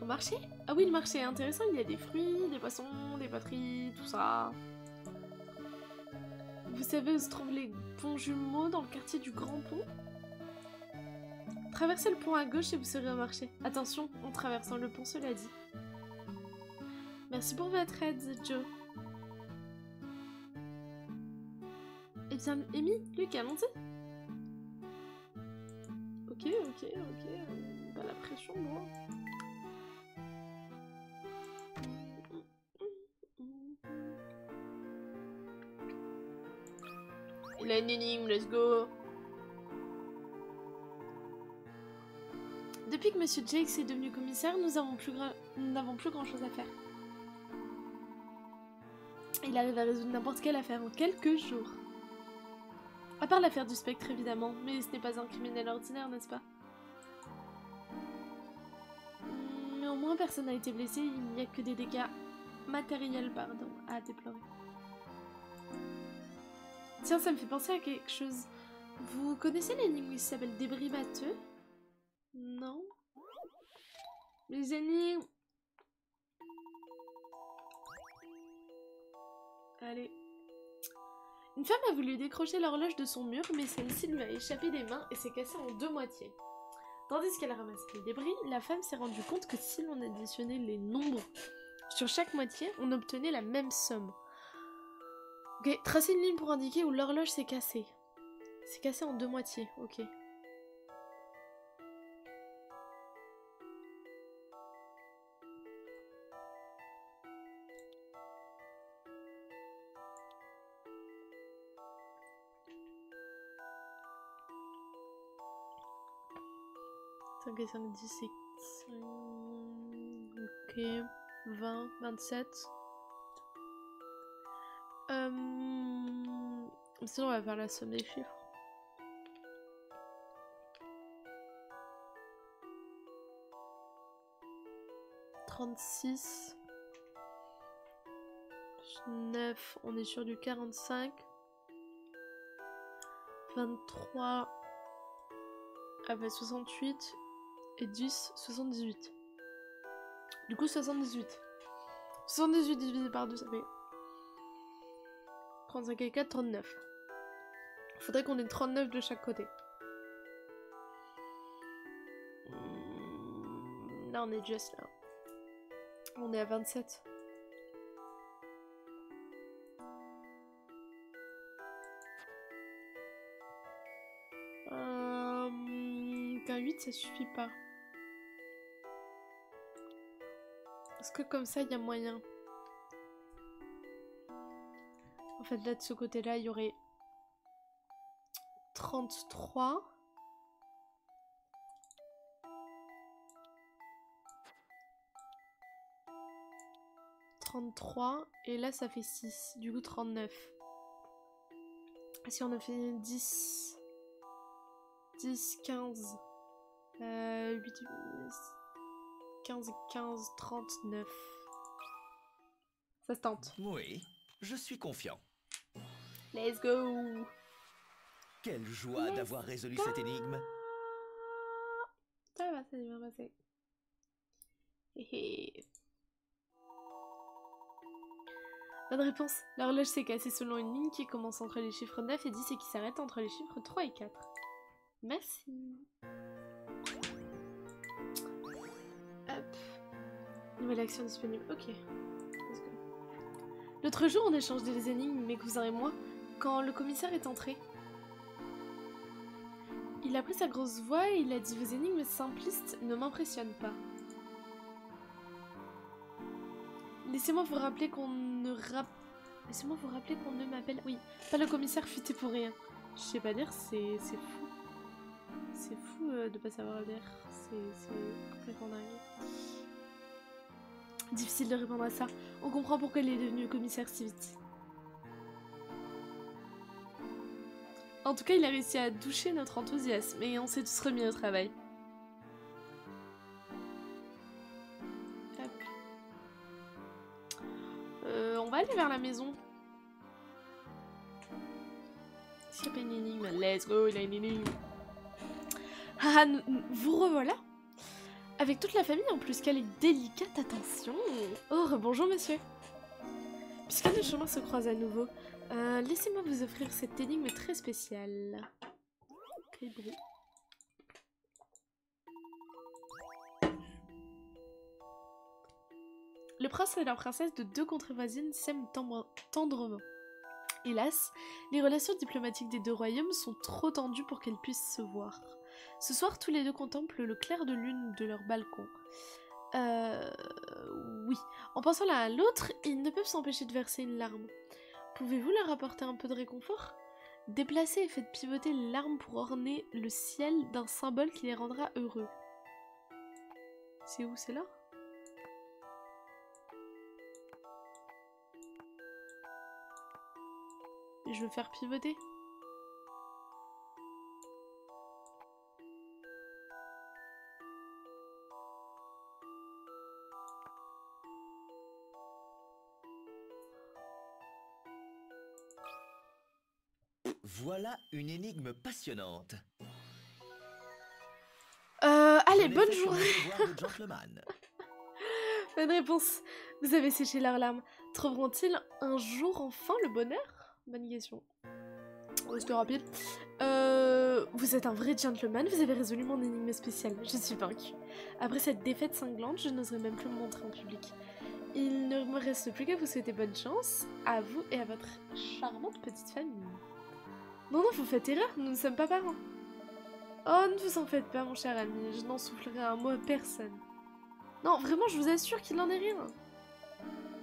Au marché? Ah oui, le marché est intéressant, il y a des fruits, des poissons, des poteries, tout ça. Vous savez où se trouvent les ponts jumeaux dans le quartier du Grand Pont? Traversez le pont à gauche et vous serez au marché. Attention, en traversant le pont, cela dit. Merci pour votre aide, Joe. Eh bien, Amy, Luc, allons-y. Ok. Pas la pression, moi. Il a une énigme, let's go. Depuis que Monsieur Jakes est devenu commissaire, nous n'avons plus grand chose à faire. Il arrive à résoudre n'importe quelle affaire en quelques jours. À part l'affaire du spectre, évidemment, mais ce n'est pas un criminel ordinaire, n'est-ce pas? Mais au moins, personne n'a été blessé, il n'y a que des dégâts matériels, pardon, à déplorer. Tiens, ça me fait penser à quelque chose. Vous connaissez l'énigme qui s'appelle débris matheux? Non? Les énigmes... Allez. Une femme a voulu décrocher l'horloge de son mur, mais celle-ci lui a échappé des mains et s'est cassée en 2 moitiés. Tandis qu'elle ramassait les débris, la femme s'est rendue compte que si l'on additionnait les nombres sur chaque moitié, on obtenait la même somme. Ok, tracez une ligne pour indiquer où l'horloge s'est cassée. C'est cassé en 2 moitiés, ok. Question de 17. Ok. 20, 27. Sinon, on va faire la somme des chiffres. « 36. 9, on est sur du 45. 23. Ah bah 68. Et 10, 78. Du coup 78. 78 divisé par 2, ça fait 35 et 4, 39. Faudrait qu'on ait 39 de chaque côté. Là, on est juste là. On est à 27. Qu'un 8, ça suffit pas. Est-ce que comme ça, il y a moyen? En fait, là, de ce côté-là, il y aurait 33. Et là, ça fait 6. Du coup, 39. Si on a fait 10... 10, 15... 8, 15, 15, 39. Ça se tente. Oui, je suis confiant. Let's go! Quelle joie Let's d'avoir résolu go. cette énigme. Ça va, ça s'est bien passé. Hé. Bonne réponse. L'horloge s'est cassée selon une ligne qui commence entre les chiffres 9 et 10 et qui s'arrête entre les chiffres 3 et 4. Merci. Hop. Nouvelle action disponible. Ok. Let's go. L'autre jour, on échange des énigmes, mes cousins et moi, quand le commissaire est entré. Il a pris sa grosse voix et il a dit: vos énigmes simplistes ne m'impressionnent pas. Laissez-moi vous rappeler qu'on ne m'appelle... Oui, pas le commissaire futé pour rien. Je sais pas dire, c'est fou. C'est fou de pas savoir lire. C'est complètement dingue. Difficile de répondre à ça. On comprend pourquoi il est devenu commissaire si vite. En tout cas, il a réussi à doucher notre enthousiasme et on s'est tous remis au travail. Hop. On va aller vers la maison. S'il n'y a pas une énigme, let's go, il a une énigme. Ah, vous revoilà. Avec toute la famille en plus, quelle délicate attention. Oh, bonjour monsieur. Puisque nos chemins se croisent à nouveau, laissez-moi vous offrir cette énigme très spéciale. Quel bruit. Le prince et la princesse de deux contrées voisines s'aiment tendrement. Hélas, les relations diplomatiques des deux royaumes sont trop tendues pour qu'elles puissent se voir. Ce soir, tous les deux contemplent le clair de lune de leur balcon. Oui. En pensant l'un à l'autre, ils ne peuvent s'empêcher de verser une larme. Pouvez-vous leur apporter un peu de réconfort? Déplacez et faites pivoter les larmes pour orner le ciel d'un symbole qui les rendra heureux. C'est où? C'est là? Et je veux faire pivoter. Voilà une énigme passionnante. Allez, Je l'ai bonne faite pour journée. mon devoir de gentleman. Bonne réponse. Vous avez séché leurs larmes. Trouveront-ils un jour enfin le bonheur? Bonne question. C'était rapide. Vous êtes un vrai gentleman, vous avez résolu mon énigme spéciale. Je suis vaincue. Après cette défaite cinglante, je n'oserais même plus me montrer en public. Il ne me reste plus qu'à vous souhaiter bonne chance, à vous et à votre charmante petite famille. Non, non, vous faites erreur, nous ne sommes pas parents. Oh, ne vous en faites pas, mon cher ami, je n'en soufflerai un mot à personne. Non, vraiment, je vous assure qu'il n'en est rien.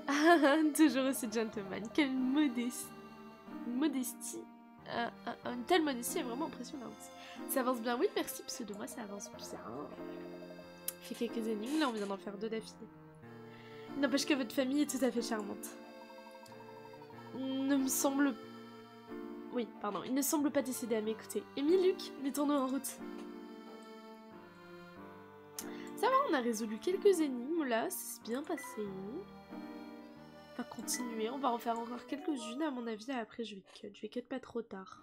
Ah, toujours aussi gentleman, quelle modestie. Une telle modestie est vraiment impressionnante. Ça avance bien, oui, merci, pseudo, moi ça avance bien. Fait quelques énigmes, là on vient d'en faire 2 d'affilée. N'empêche que votre famille est tout à fait charmante. Il ne semble pas décidé à m'écouter. Amy, Luc, mettons-nous en route. Ça va, on a résolu quelques énigmes là, c'est bien passé. On va continuer, on va en faire encore quelques-unes à mon avis, après je vais cut pas trop tard.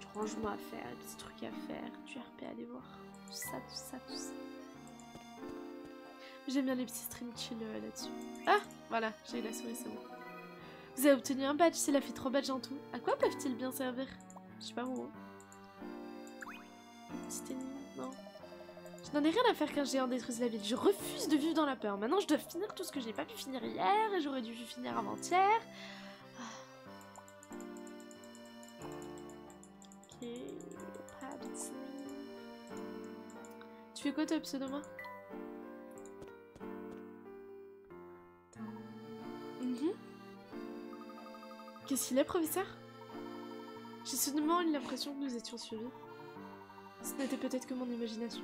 Du rangement à faire, des petits trucs à faire, du RP à aller voir, tout ça. J'aime bien les petits streams chill là-dessus. Ah, voilà, j'ai eu la souris, c'est bon. Vous avez obtenu un badge, cela fait 3 badges en tout. À quoi peuvent-ils bien servir? Je sais pas où. Petite énigme, non. Je n'en ai rien à faire qu'un géant détruise la ville. Je refuse de vivre dans la peur. Maintenant, je dois finir tout ce que j'ai pas pu finir hier et j'aurais dû finir avant-hier. Ah. Ok, pas de signe. Tu fais quoi toi, pseudoma? Qu'est-ce qu'il est, professeur? J'ai seulement eu l'impression que nous étions suivis. Ce n'était peut-être que mon imagination.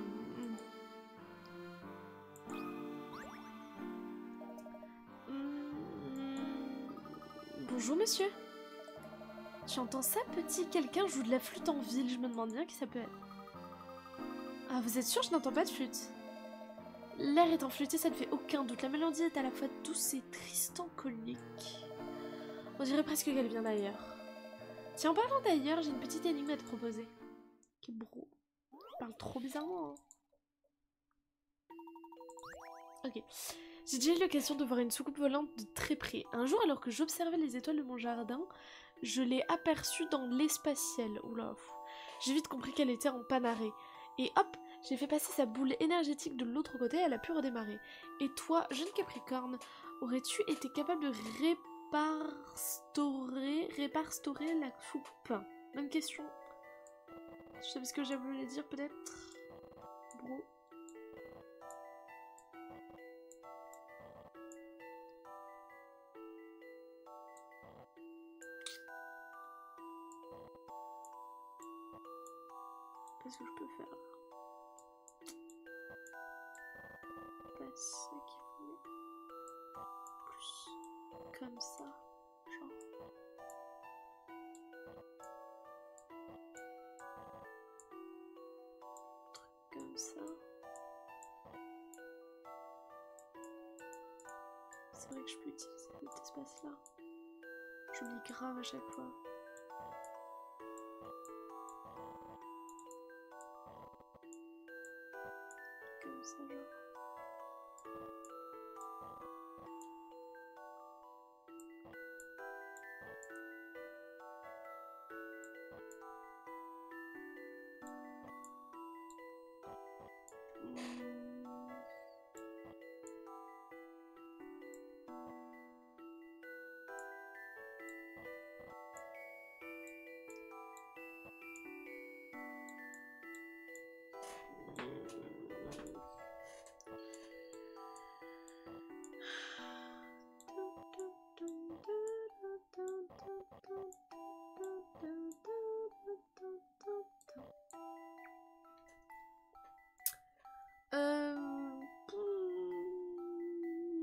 Bonjour, monsieur. Tu entends ça, petit? Quelqu'un joue de la flûte en ville. Je me demande bien qui ça peut être. Ah, vous êtes sûr, je n'entends pas de flûte? L'air étant flûté, ça ne fait aucun doute. La mélodie est à la fois douce et tristancolique. On dirait presque qu'elle vient d'ailleurs. Tiens, en parlant d'ailleurs, j'ai une petite énigme à te proposer. Quel bro. Il parle trop bizarrement, hein. Ok. J'ai déjà eu l'occasion de voir une soucoupe volante de très près. Un jour, alors que j'observais les étoiles de mon jardin, je l'ai aperçue dans l'espace ciel. Oula. J'ai vite compris qu'elle était en panne arrêt. Et hop, j'ai fait passer sa boule énergétique de l'autre côté, elle a pu redémarrer. Et toi, jeune Capricorne, aurais-tu été capable de réparstorer la soucoupe? Bonne question. Je savais ce que j'avais voulu dire, peut-être. Bro. Qu'est-ce que je peux faire? Pas ça qu'il faut. Plus comme ça. Genre. Truc comme ça. C'est vrai que je peux utiliser cet espace-là. J'oublie grave à chaque fois. Comme ça, genre.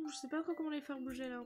Je sais pas trop comment les faire bouger là.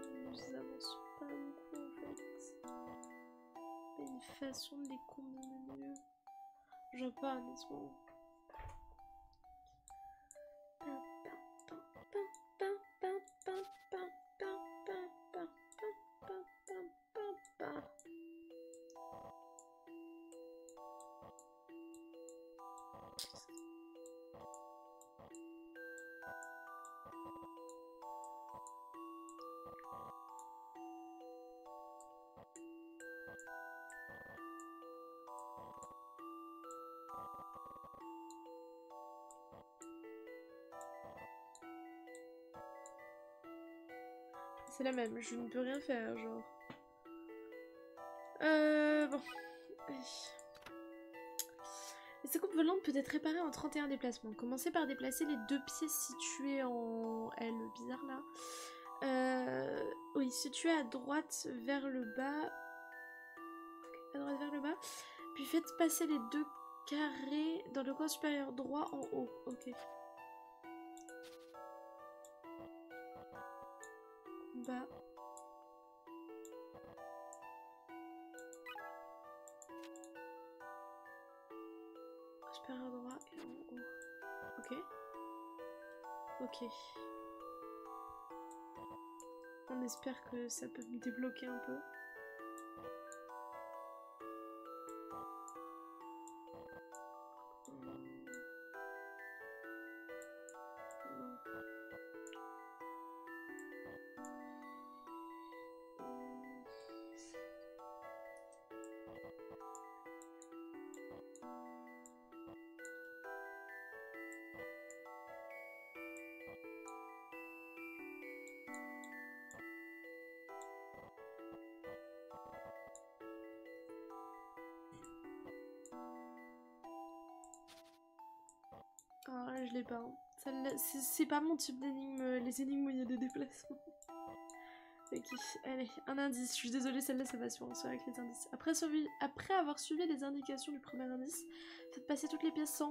ça ne nous avance pas beaucoup en fait. Il y a une façon de les combiner mieux. Je vois pas honnêtement. C'est la même, je ne peux rien faire, genre. Bon. Les secoupes volantes peut être réparées en 31 déplacements. Commencez par déplacer les 2 pièces situées en L, bizarre là. Oui, situées à droite vers le bas. À droite vers le bas. Puis faites passer les 2 carrés dans le coin supérieur droit en haut. Ok. Bas. Supérieur droit et en haut. Ok. Ok. On espère que ça peut me débloquer un peu. Ah là, je l'ai pas. Hein. C'est pas mon type d'énigme, les énigmes où il y a des déplacements. Ok, allez, un indice. Je suis désolée, celle-là, ça va sur avec les indices. Après avoir suivi les indications du premier indice, faites passer toutes les pièces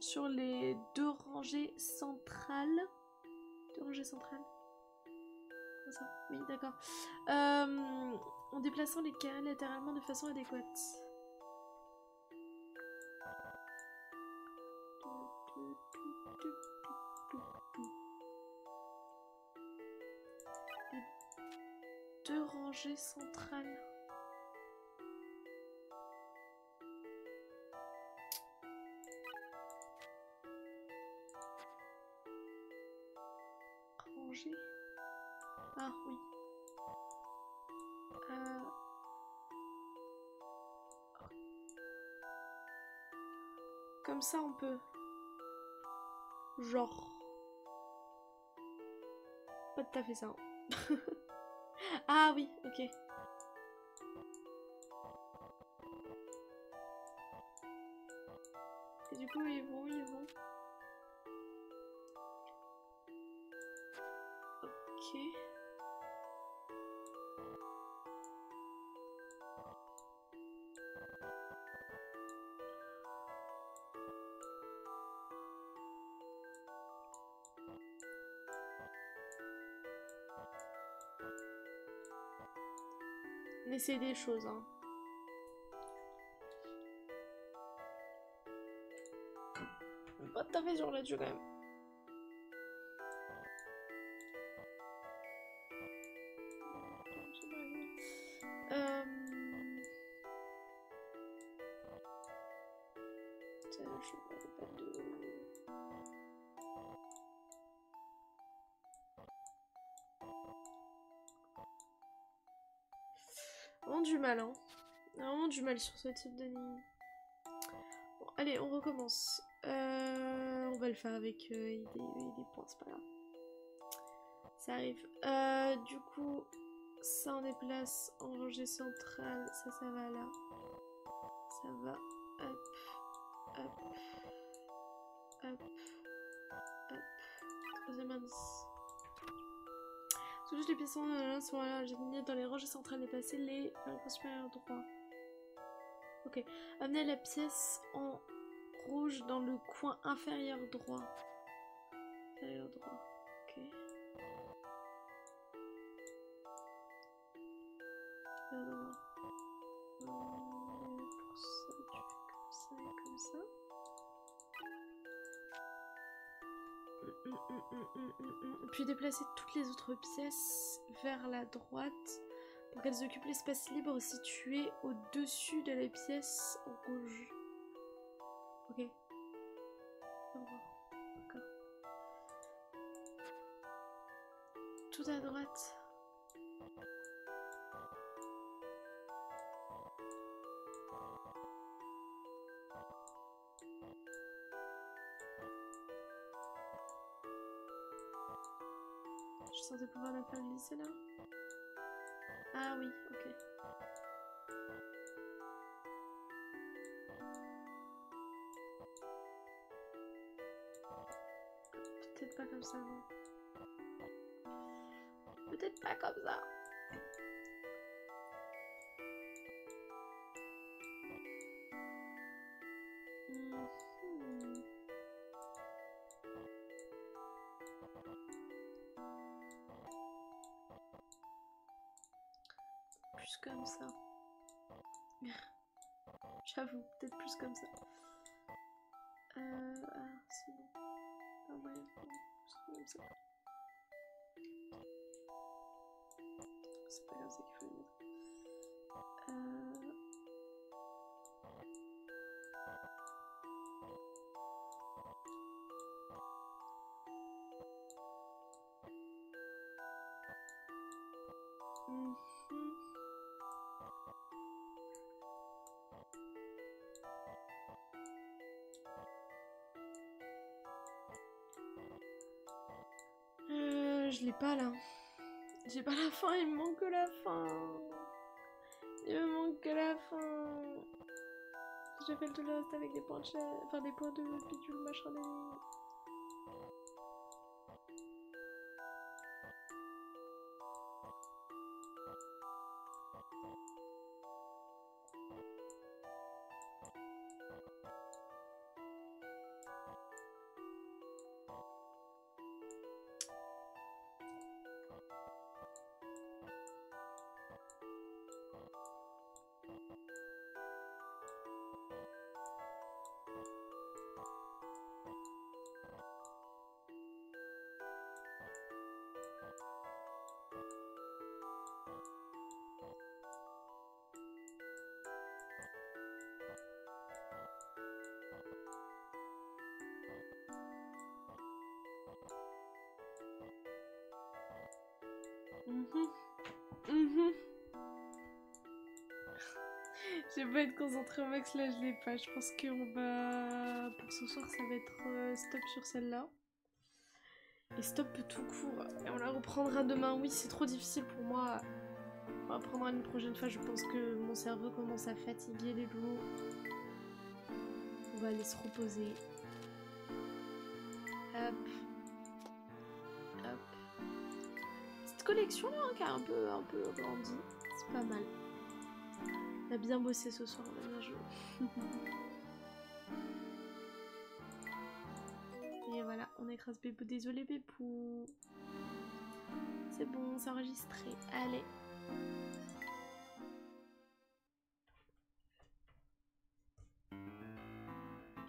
sur les 2 rangées centrales. 2 rangées centrales. Comme ça. Oui, d'accord. En déplaçant les carrés latéralement de façon adéquate. Les 2 rangées centrales. Rangées. Ah oui. Comme ça on peut. Genre. Pas tout à fait ça. Hein. Ah oui, ok. Et du coup ils vont. Ok. On essaie des choses, hein. Pas tout à fait sur là-dessus quand même. Vraiment du mal, hein. Vraiment du mal sur ce type d'énigme. Bon, allez, on recommence. On va le faire avec des points, c'est pas grave. Ça arrive. Du coup, ça on déplace en rangée centrale. Ça va là. Ça va. Hop. Hop. Hop. Hop. Troisième indice. Toutes les pièces sont là. J'ai mis dans les rangées centrales et passer les dans le coin supérieur droit. Ok. Amenez la pièce en rouge dans le coin inférieur droit. Inférieur droit. Ok. ça. Puis déplacer toutes les autres pièces vers la droite pour qu'elles occupent l'espace libre situé au-dessus de la pièce rouge. Ok. D'accord. Tout à droite. Je suis censée pouvoir la faire glisser là. Ah oui, ok. Peut-être pas comme ça, non. Peut-être pas comme ça. Plus comme ça. J'avoue, peut-être plus comme ça. Ah, c'est bon. Ah ouais, non, c'est comme ça. C'est pas comme ça qu'il faut le mettre. Je l'ai pas là. J'ai pas la fin, il me manque que la fin. Il me manque que la fin. J'ai fait tout le reste avec des points de chaîne. Enfin, des points de bidule, machin, des... J'ai beau être concentrée au max, là je l'ai pas. Je pense qu'on va... Pour ce soir, ça va être stop sur celle-là. Et stop tout court. Et on la reprendra demain. Oui, c'est trop difficile pour moi. On reprendra une prochaine fois. Je pense que mon cerveau commence à fatiguer les loulous. On va aller se reposer. Hop. Hop. Cette collection là qui a un peu grandi. C'est pas mal. On a bien bossé ce soir, on a bien joué. Et voilà, on écrase Bébou. Désolé Bébou. C'est bon, c'est enregistré. Allez.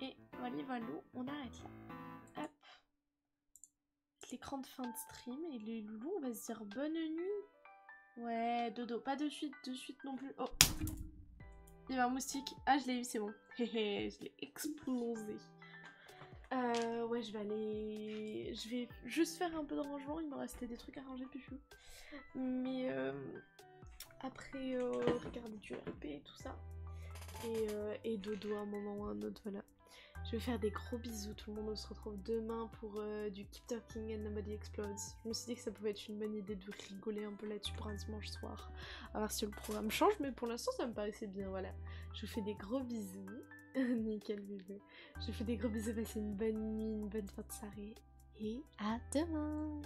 Et voilà, on arrête là. Hop. L'écran de fin de stream. Et les loulous, on va se dire bonne nuit. Ouais, dodo. Pas de suite non plus. Oh. Il y avait un moustique. Ah, je l'ai eu, c'est bon. Je l'ai explosé. Ouais, je vais juste faire un peu de rangement. Il me restait des trucs à ranger, Pufu. Mais après, regarder du RP et tout ça. Et dodo à un moment ou un autre, voilà. Je vais faire des gros bisous. Tout le monde, on se retrouve demain pour du Keep Talking and Nobody Explodes. Je me suis dit que ça pouvait être une bonne idée de rigoler un peu là-dessus pour un dimanche soir. À voir si le programme change, mais pour l'instant, ça me paraissait bien, voilà. Je vous fais des gros bisous. Nickel bébé. Je vous fais des gros bisous, passez une bonne nuit, une bonne fin de soirée. Et à demain!